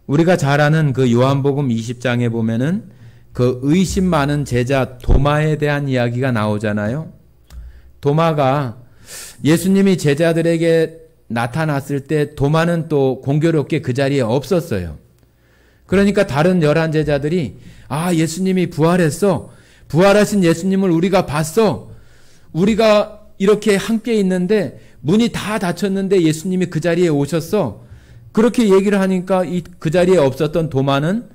우리가 잘 아는 그 요한복음 20장에 보면은 그 의심 많은 제자 도마에 대한 이야기가 나오잖아요. 도마가 예수님이 제자들에게 나타났을 때 도마는 또 공교롭게 그 자리에 없었어요. 그러니까 다른 11 제자들이 예수님이 부활했어. 부활하신 예수님을 우리가 봤어. 우리가 이렇게 함께 있는데 문이 다 닫혔는데 예수님이 그 자리에 오셨어. 그렇게 얘기를 하니까 그 자리에 없었던 도마는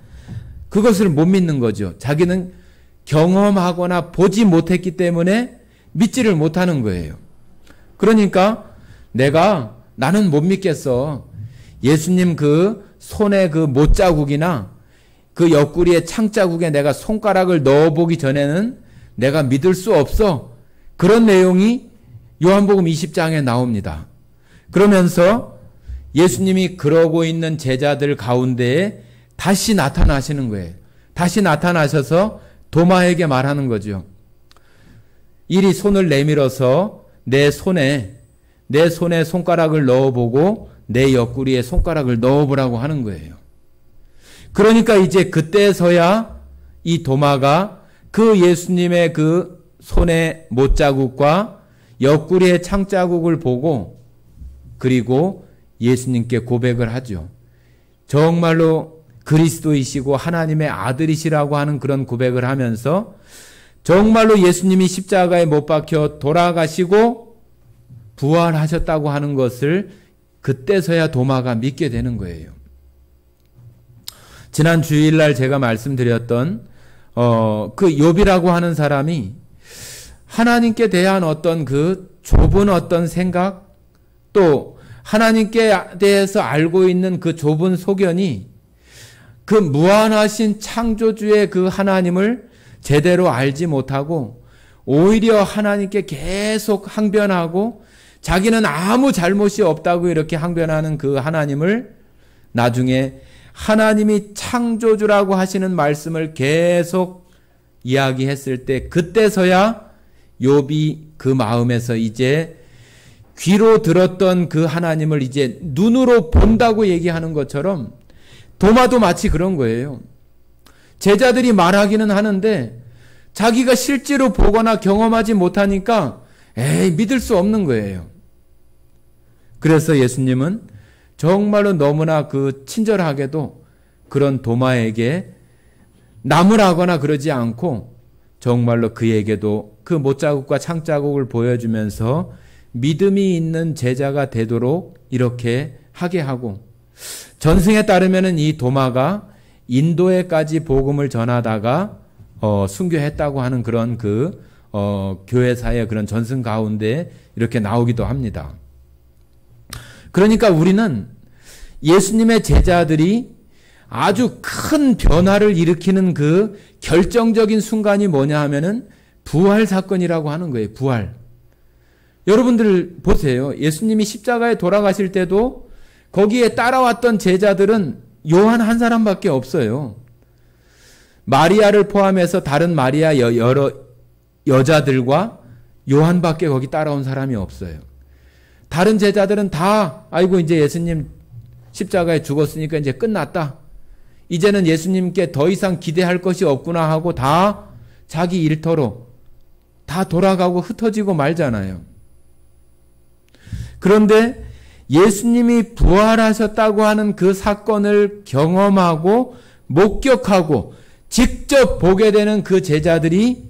그것을 못 믿는 거죠. 자기는 경험하거나 보지 못했기 때문에 믿지를 못하는 거예요. 그러니까 나는 못 믿겠어. 예수님 그 손에 그 못자국이나 그 옆구리에 창자국에 내가 손가락을 넣어보기 전에는 내가 믿을 수 없어. 그런 내용이 요한복음 20장에 나옵니다. 그러면서 예수님이 그러고 있는 제자들 가운데에 다시 나타나시는 거예요. 다시 나타나셔서 도마에게 말하는 거죠. 이리 손을 내밀어서 내 손에 손가락을 넣어보고 내 옆구리에 손가락을 넣어보라고 하는 거예요. 그러니까 이제 그때서야 이 도마가 그 예수님의 그 손의 못자국과 옆구리의 창자국을 보고 그리고 예수님께 고백을 하죠. 정말로 그리스도이시고 하나님의 아들이시라고 하는 그런 고백을 하면서 정말로 예수님이 십자가에 못 박혀 돌아가시고 부활하셨다고 하는 것을 그때서야 도마가 믿게 되는 거예요. 지난 주일날 제가 말씀드렸던 그 욥이라고 하는 사람이 하나님께 대한 어떤 그 좁은 어떤 생각, 또 하나님께 대해서 알고 있는 그 좁은 소견이 그 무한하신 창조주의 그 하나님을 제대로 알지 못하고 오히려 하나님께 계속 항변하고 자기는 아무 잘못이 없다고 이렇게 항변하는 그 하나님을 나중에 하나님이 창조주라고 하시는 말씀을 계속 이야기했을 때 그때서야 욥이 그 마음에서 이제 귀로 들었던 그 하나님을 이제 눈으로 본다고 얘기하는 것처럼 도마도 마치 그런 거예요. 제자들이 말하기는 하는데 자기가 실제로 보거나 경험하지 못하니까 믿을 수 없는 거예요. 그래서 예수님은 정말로 너무나 그 친절하게도 그런 도마에게 나무라거나 그러지 않고 정말로 그에게도 그 못자국과 창자국을 보여주면서 믿음이 있는 제자가 되도록 이렇게 하게 하고, 전승에 따르면은 이 도마가 인도에까지 복음을 전하다가 순교했다고 하는 그런 교회사의 그런 전승 가운데 이렇게 나오기도 합니다. 그러니까 우리는 예수님의 제자들이 아주 큰 변화를 일으키는 그 결정적인 순간이 뭐냐 하면은 부활 사건이라고 하는 거예요. 부활. 여러분들 보세요. 예수님이 십자가에 돌아가실 때도 거기에 따라왔던 제자들은 요한 한 사람밖에 없어요. 마리아를 포함해서 다른 마리아 여러 여자들과 요한밖에 거기 따라온 사람이 없어요. 다른 제자들은 다 아이고 이제 예수님 십자가에 죽었으니까 이제 끝났다. 이제는 예수님께 더 이상 기대할 것이 없구나 하고 다 자기 일터로 다 돌아가고 흩어지고 말잖아요. 그런데 예수님이 부활하셨다고 하는 그 사건을 경험하고 목격하고 직접 보게 되는 그 제자들이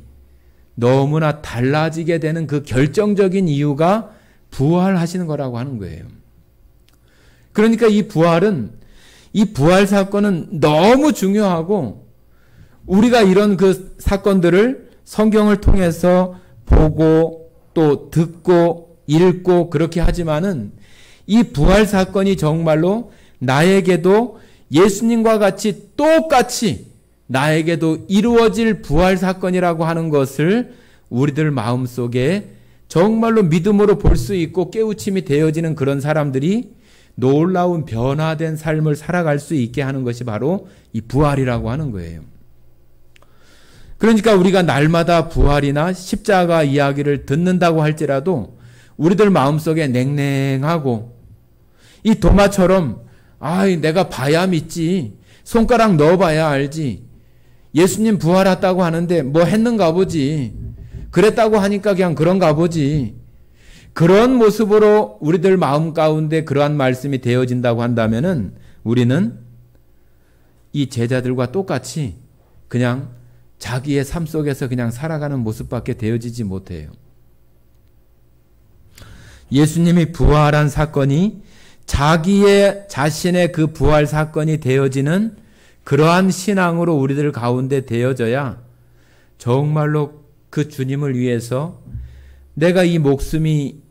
너무나 달라지게 되는 그 결정적인 이유가 부활하시는 거라고 하는 거예요. 그러니까 이 부활 사건은 너무 중요하고 우리가 이런 그 사건들을 성경을 통해서 보고 또 듣고 읽고 그렇게 하지만은 이 부활 사건이 정말로 나에게도 예수님과 같이 똑같이 나에게도 이루어질 부활 사건이라고 하는 것을 우리들 마음속에 정말로 믿음으로 볼 수 있고 깨우침이 되어지는 그런 사람들이 놀라운 변화된 삶을 살아갈 수 있게 하는 것이 바로 이 부활이라고 하는 거예요. 그러니까 우리가 날마다 부활이나 십자가 이야기를 듣는다고 할지라도 우리들 마음속에 냉랭하고 이 도마처럼 내가 봐야 믿지, 손가락 넣어봐야 알지, 예수님 부활했다고 하는데 뭐 했는가 보지, 그랬다고 하니까 그냥 그런가 보지, 그런 모습으로 우리들 마음 가운데 그러한 말씀이 되어진다고 한다면은 우리는 이 제자들과 똑같이 그냥 자기의 삶 속에서 그냥 살아가는 모습밖에 되어지지 못해요. 예수님이 부활한 사건이 자신의 그 부활 사건이 되어지는 그러한 신앙으로 우리들 가운데 되어져야 정말로 그 주님을 위해서 내가 이 목숨이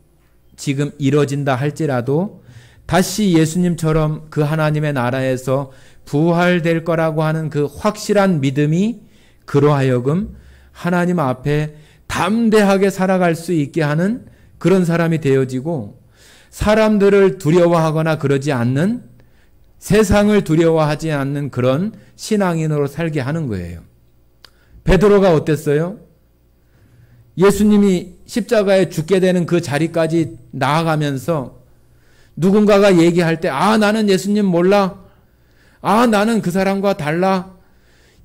지금 이뤄진다 할지라도 다시 예수님처럼 그 하나님의 나라에서 부활될 거라고 하는 그 확실한 믿음이 그로 하여금 하나님 앞에 담대하게 살아갈 수 있게 하는 그런 사람이 되어지고, 사람들을 두려워하거나 그러지 않는, 세상을 두려워하지 않는 그런 신앙인으로 살게 하는 거예요. 베드로가 어땠어요? 예수님이 십자가에 죽게 되는 그 자리까지 나아가면서 누군가가 얘기할 때 나는 예수님 몰라, 나는 그 사람과 달라,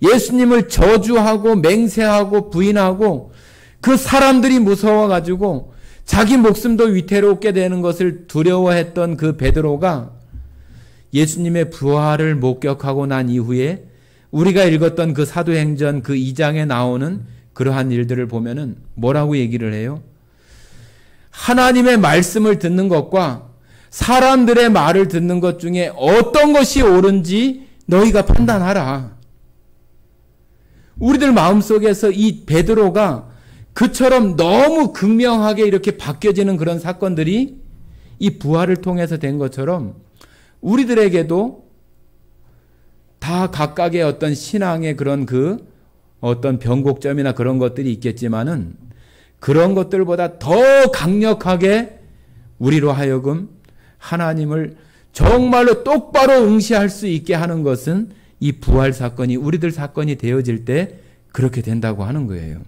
예수님을 저주하고 맹세하고 부인하고 그 사람들이 무서워가지고 자기 목숨도 위태롭게 되는 것을 두려워했던 그 베드로가 예수님의 부활을 목격하고 난 이후에 우리가 읽었던 그 사도행전 그 2장에 나오는 그러한 일들을 보면은 뭐라고 얘기를 해요? 하나님의 말씀을 듣는 것과 사람들의 말을 듣는 것 중에 어떤 것이 옳은지 너희가 판단하라. 우리들 마음속에서 이 베드로가 그처럼 너무 극명하게 이렇게 바뀌어지는 그런 사건들이 이 부활을 통해서 된 것처럼 우리들에게도 다 각각의 어떤 신앙의 그런 그 어떤 변곡점이나 그런 것들이 있겠지만은 그런 것들보다 더 강력하게 우리로 하여금 하나님을 정말로 똑바로 응시할 수 있게 하는 것은 이 부활 사건이 우리들 사건이 되어질 때 그렇게 된다고 하는 거예요.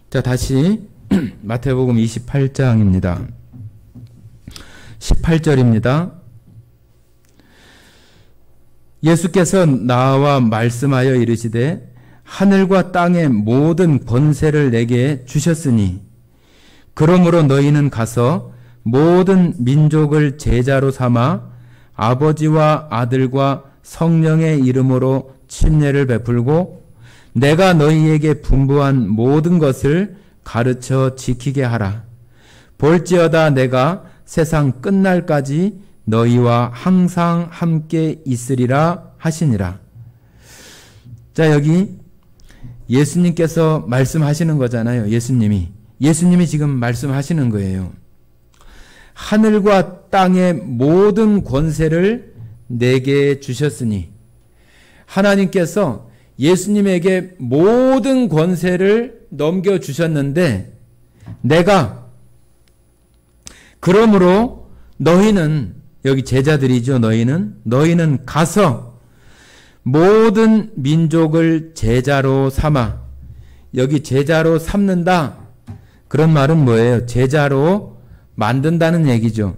자, 다시 마태복음 28장입니다. 18절입니다. 예수께서 나와 말씀하여 이르시되 하늘과 땅의 모든 권세를 내게 주셨으니 그러므로 너희는 가서 모든 민족을 제자로 삼아 아버지와 아들과 성령의 이름으로 침례를 베풀고 내가 너희에게 분부한 모든 것을 가르쳐 지키게 하라. 볼지어다 내가 세상 끝날까지 너희와 항상 함께 있으리라 하시니라. 자, 여기 예수님께서 말씀하시는 거잖아요. 예수님이 지금 말씀하시는 거예요. 하늘과 땅의 모든 권세를 내게 주셨으니, 하나님께서 예수님에게 모든 권세를 넘겨주셨는데, 내가 그러므로 너희는, 여기 제자들이죠. 너희는 가서 모든 민족을 제자로 삼아. 여기 제자로 삼는다, 그런 말은 뭐예요? 제자로 만든다는 얘기죠.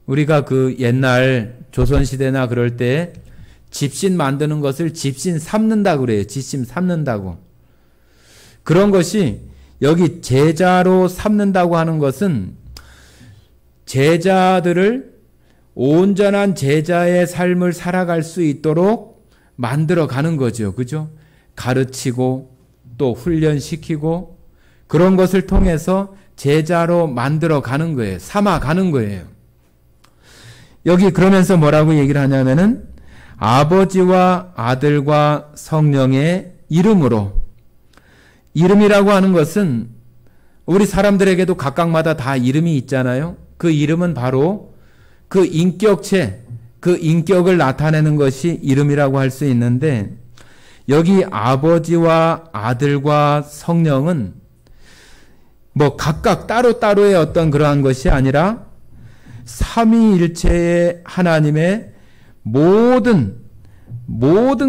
우리가 그 옛날 조선시대나 그럴 때 집신 만드는 것을 집신 삼는다 그래요. 집신 삼는다고. 그런 것이 여기 제자로 삼는다고 하는 것은 제자들을 온전한 제자의 삶을 살아갈 수 있도록 만들어 가는 거죠. 그죠? 가르치고 또 훈련시키고 그런 것을 통해서 제자로 만들어 가는 거예요. 삼아 가는 거예요. 여기 그러면서 뭐라고 얘기를 하냐면은 아버지와 아들과 성령의 이름으로. 이름이라고 하는 것은 우리 사람들에게도 각각마다 다 이름이 있잖아요. 그 이름은 바로 그 인격체, 그 인격을 나타내는 것이 이름이라고 할 수 있는데, 여기 아버지와 아들과 성령은 뭐 각각 따로따로의 어떤 그러한 것이 아니라 삼위일체의 하나님의 모든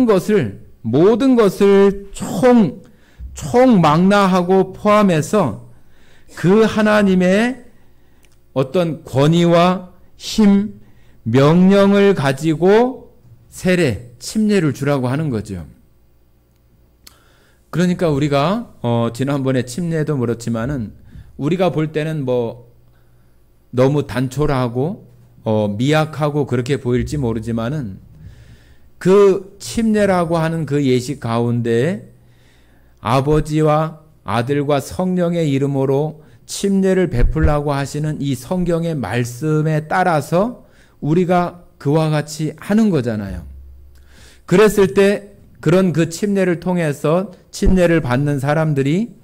것을 총망라하고 포함해서 그 하나님의 어떤 권위와 힘, 명령을 가지고 세례, 침례를 주라고 하는 거죠. 그러니까 우리가 지난번에 침례도 그렇지만은 우리가 볼 때는 뭐 너무 단촐하고 미약하고 그렇게 보일지 모르지만은 그 침례라고 하는 그 예식 가운데 아버지와 아들과 성령의 이름으로 침례를 베풀라고 하시는 이 성경의 말씀에 따라서 우리가 그와 같이 하는 거잖아요. 그랬을 때 그런 그 침례를 통해서 침례를 받는 사람들이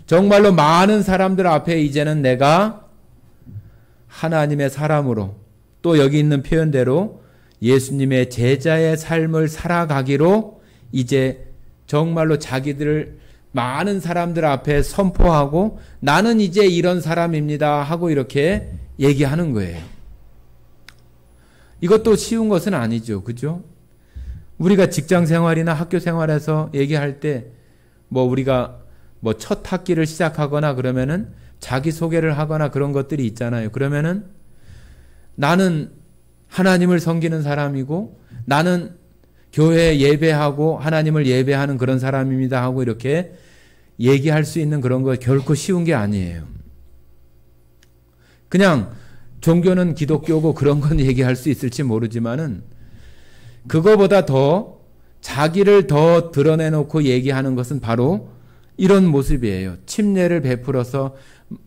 정말로 많은 사람들 앞에 이제는 내가 하나님의 사람으로, 또 여기 있는 표현대로 예수님의 제자의 삶을 살아가기로 이제 정말로 자기들을 많은 사람들 앞에 선포하고 나는 이제 이런 사람입니다 하고 이렇게 얘기하는 거예요. 이것도 쉬운 것은 아니죠. 그죠? 우리가 직장 생활이나 학교 생활에서 얘기할 때 뭐 우리가 뭐 첫 학기를 시작하거나 그러면은 자기소개를 하거나 그런 것들이 있잖아요. 그러면은 나는 하나님을 섬기는 사람이고 나는 교회에 예배하고 하나님을 예배하는 그런 사람입니다 하고 이렇게 얘기할 수 있는 그런 거 결코 쉬운 게 아니에요. 그냥 종교는 기독교고 그런 건 얘기할 수 있을지 모르지만은 그거보다 더 자기를 더 드러내놓고 얘기하는 것은 바로 이런 모습이에요. 침례를 베풀어서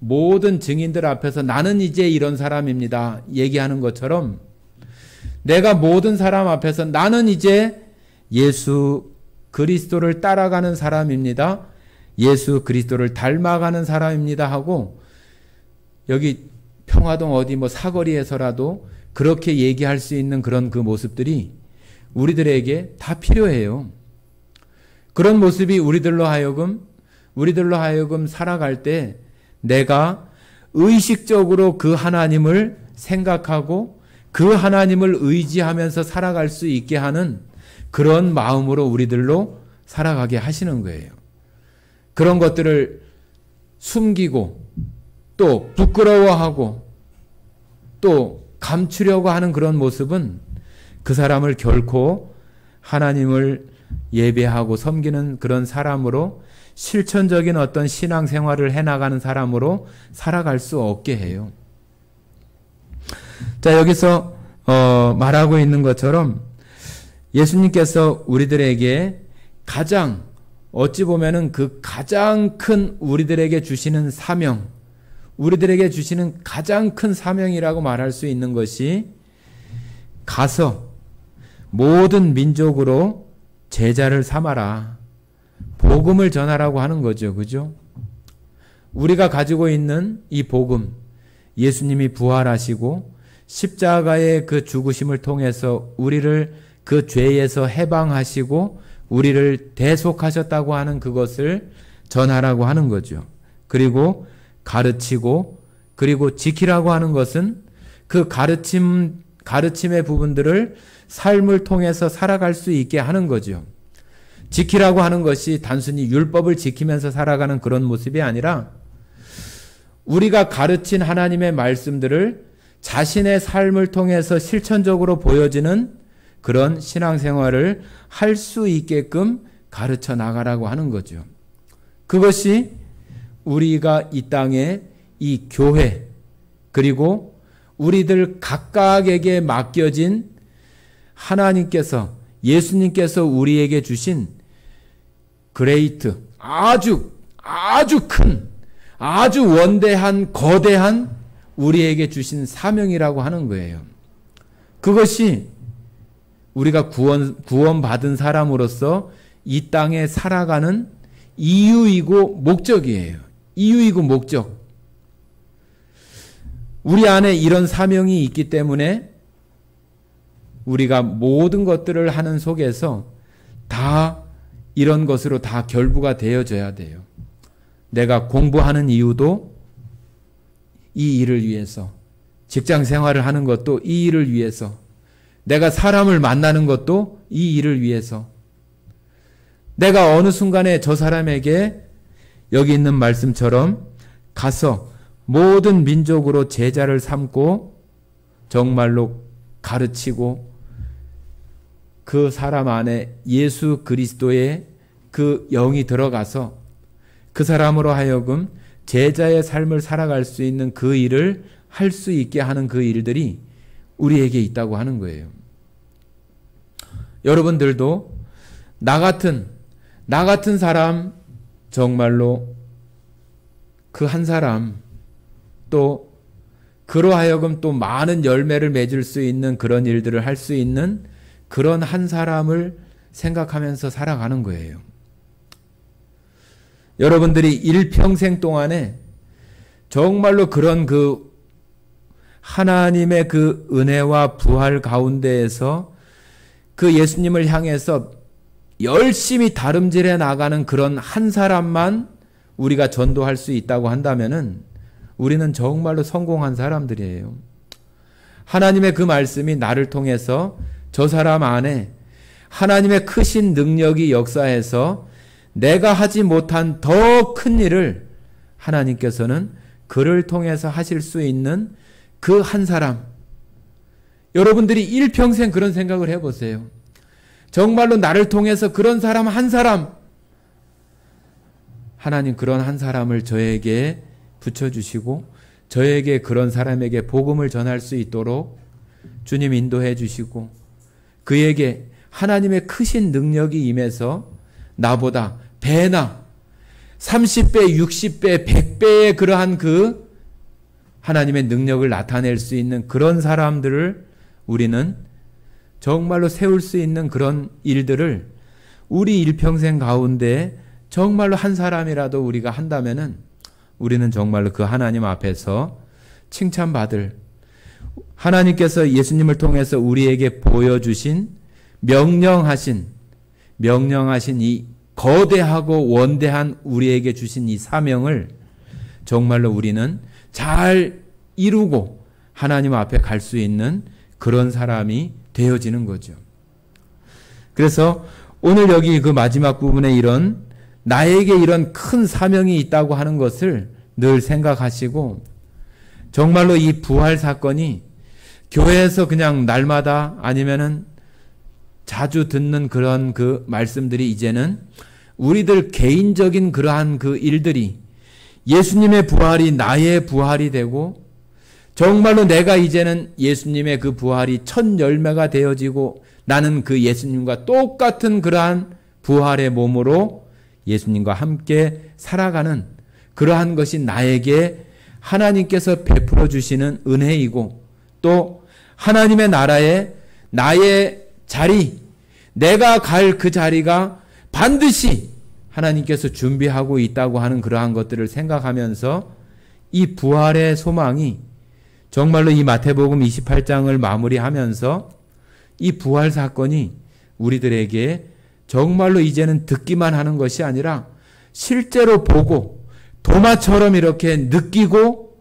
모든 증인들 앞에서 나는 이제 이런 사람입니다 얘기하는 것처럼 내가 모든 사람 앞에서 나는 이제 예수 그리스도를 따라가는 사람입니다. 예수 그리스도를 닮아가는 사람입니다 하고 여기 평화동 어디 뭐 사거리에서라도 그렇게 얘기할 수 있는 그런 그 모습들이 우리들에게 다 필요해요. 그런 모습이 우리들로 하여금 살아갈 때 내가 의식적으로 그 하나님을 생각하고 그 하나님을 의지하면서 살아갈 수 있게 하는 그런 마음으로 우리들로 살아가게 하시는 거예요. 그런 것들을 숨기고 또 부끄러워하고 또 감추려고 하는 그런 모습은 그 사람을 결코 하나님을 예배하고 섬기는 그런 사람으로 실천적인 어떤 신앙생활을 해나가는 사람으로 살아갈 수 없게 해요. 자, 여기서 말하고 있는 것처럼 예수님께서 우리들에게 가장 어찌 보면은 그 가장 큰 우리들에게 주시는 사명, 우리들에게 주시는 가장 큰 사명이라고 말할 수 있는 것이 가서 모든 민족으로 제자를 삼아라. 복음을 전하라고 하는 거죠. 그죠? 우리가 가지고 있는 이 복음, 예수님이 부활하시고 십자가의 그 죽으심을 통해서 우리를 그 죄에서 해방하시고 우리를 대속하셨다고 하는 그것을 전하라고 하는 거죠. 그리고 가르치고 그리고 지키라고 하는 것은 그 가르침의 부분들을 삶을 통해서 살아갈 수 있게 하는 거죠. 지키라고 하는 것이 단순히 율법을 지키면서 살아가는 그런 모습이 아니라 우리가 가르친 하나님의 말씀들을 자신의 삶을 통해서 실천적으로 보여지는 그런 신앙생활을 할 수 있게끔 가르쳐 나가라고 하는 거죠. 그것이 우리가 이 땅에 이 교회 그리고 우리들 각각에게 맡겨진 하나님께서 예수님께서 우리에게 주신 그레이트 아주 큰 아주 원대한 거대한 우리에게 주신 사명이라고 하는 거예요. 그것이 우리가 구원받은 사람으로서 이 땅에 살아가는 이유이고 목적이에요. 이유이고 목적. 우리 안에 이런 사명이 있기 때문에 우리가 모든 것들을 하는 속에서 다 이런 것으로 다 결부가 되어져야 돼요. 내가 공부하는 이유도 이 일을 위해서, 직장 생활을 하는 것도 이 일을 위해서, 내가 사람을 만나는 것도 이 일을 위해서, 내가 어느 순간에 저 사람에게 여기 있는 말씀처럼 가서 모든 민족으로 제자를 삼고 정말로 가르치고 그 사람 안에 예수 그리스도의 그 영이 들어가서 그 사람으로 하여금 제자의 삶을 살아갈 수 있는 그 일을 할 수 있게 하는 그 일들이 우리에게 있다고 하는 거예요. 여러분들도 나 같은 사람 정말로 그 한 사람 또 그로 하여금 또 많은 열매를 맺을 수 있는 그런 일들을 할 수 있는 그런 한 사람을 생각하면서 살아가는 거예요. 여러분들이 일평생 동안에 정말로 그런 그 하나님의 그 은혜와 부활 가운데에서 그 예수님을 향해서 열심히 다름질해 나가는 그런 한 사람만 우리가 전도할 수 있다고 한다면은 우리는 정말로 성공한 사람들이에요. 하나님의 그 말씀이 나를 통해서 저 사람 안에 하나님의 크신 능력이 역사해서 내가 하지 못한 더 큰 일을 하나님께서는 그를 통해서 하실 수 있는 그 한 사람. 여러분들이 일평생 그런 생각을 해보세요. 정말로 나를 통해서 그런 사람 한 사람, 하나님 그런 한 사람을 저에게 붙여주시고 저에게 그런 사람에게 복음을 전할 수 있도록 주님 인도해 주시고 그에게 하나님의 크신 능력이 임해서 나보다 배나 30배, 60배, 100배의 그러한 그 하나님의 능력을 나타낼 수 있는 그런 사람들을 우리는 정말로 세울 수 있는 그런 일들을 우리 일평생 가운데 정말로 한 사람이라도 우리가 한다면은 우리는 정말로 그 하나님 앞에서 칭찬받을 하나님께서 예수님을 통해서 우리에게 보여주신 명령하신 이 거대하고 원대한 우리에게 주신 이 사명을 정말로 우리는 잘 이루고 하나님 앞에 갈 수 있는 그런 사람이 되어지는 거죠. 그래서 오늘 여기 그 마지막 부분에 이런 나에게 이런 큰 사명이 있다고 하는 것을 늘 생각하시고 정말로 이 부활 사건이 교회에서 그냥 날마다 아니면은 자주 듣는 그런 그 말씀들이 이제는 우리들 개인적인 그러한 그 일들이 예수님의 부활이 나의 부활이 되고 정말로 내가 이제는 예수님의 그 부활이 첫 열매가 되어지고 나는 그 예수님과 똑같은 그러한 부활의 몸으로 예수님과 함께 살아가는 그러한 것이 나에게 하나님께서 베풀어 주시는 은혜이고 또 하나님의 나라에 나의 자리, 내가 갈 그 자리가 반드시 하나님께서 준비하고 있다고 하는 그러한 것들을 생각하면서 이 부활의 소망이 정말로 이 마태복음 28장을 마무리하면서 이 부활 사건이 우리들에게 정말로 이제는 듣기만 하는 것이 아니라 실제로 보고 도마처럼 이렇게 느끼고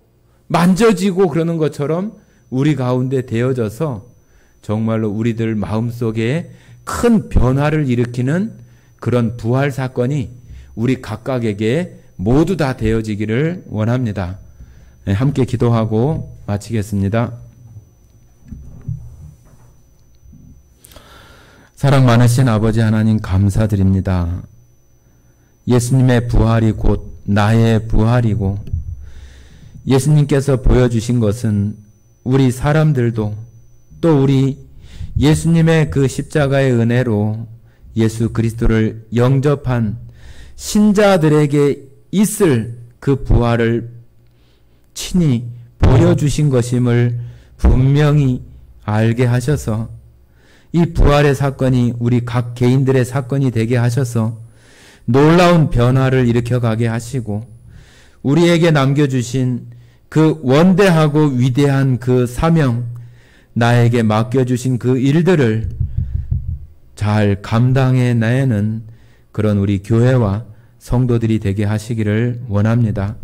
만져지고 그러는 것처럼 우리 가운데 되어져서 정말로 우리들 마음속에 큰 변화를 일으키는 그런 부활 사건이 우리 각각에게 모두 다 되어지기를 원합니다. 네, 함께 기도하고 마치겠습니다. 사랑 많으신 아버지 하나님 감사드립니다. 예수님의 부활이 곧 나의 부활이고 예수님께서 보여주신 것은 우리 사람들도 또 우리 예수님의 그 십자가의 은혜로 예수 그리스도를 영접한 신자들에게 있을 그 부활을 친히 보여주신 것임을 분명히 알게 하셔서 이 부활의 사건이 우리 각 개인들의 사건이 되게 하셔서 놀라운 변화를 일으켜가게 하시고 우리에게 남겨주신 그 원대하고 위대한 그 사명, 나에게 맡겨주신 그 일들을 잘 감당해내는 그런 우리 교회와 성도들이 되게 하시기를 원합니다.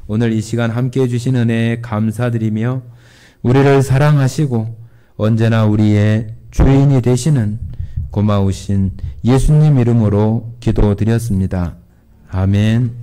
오늘 이 시간 함께해 주신 은혜에 감사드리며 우리를 사랑하시고 언제나 우리의 주인이 되시는 고마우신 예수님 이름으로 기도드렸습니다. 아멘.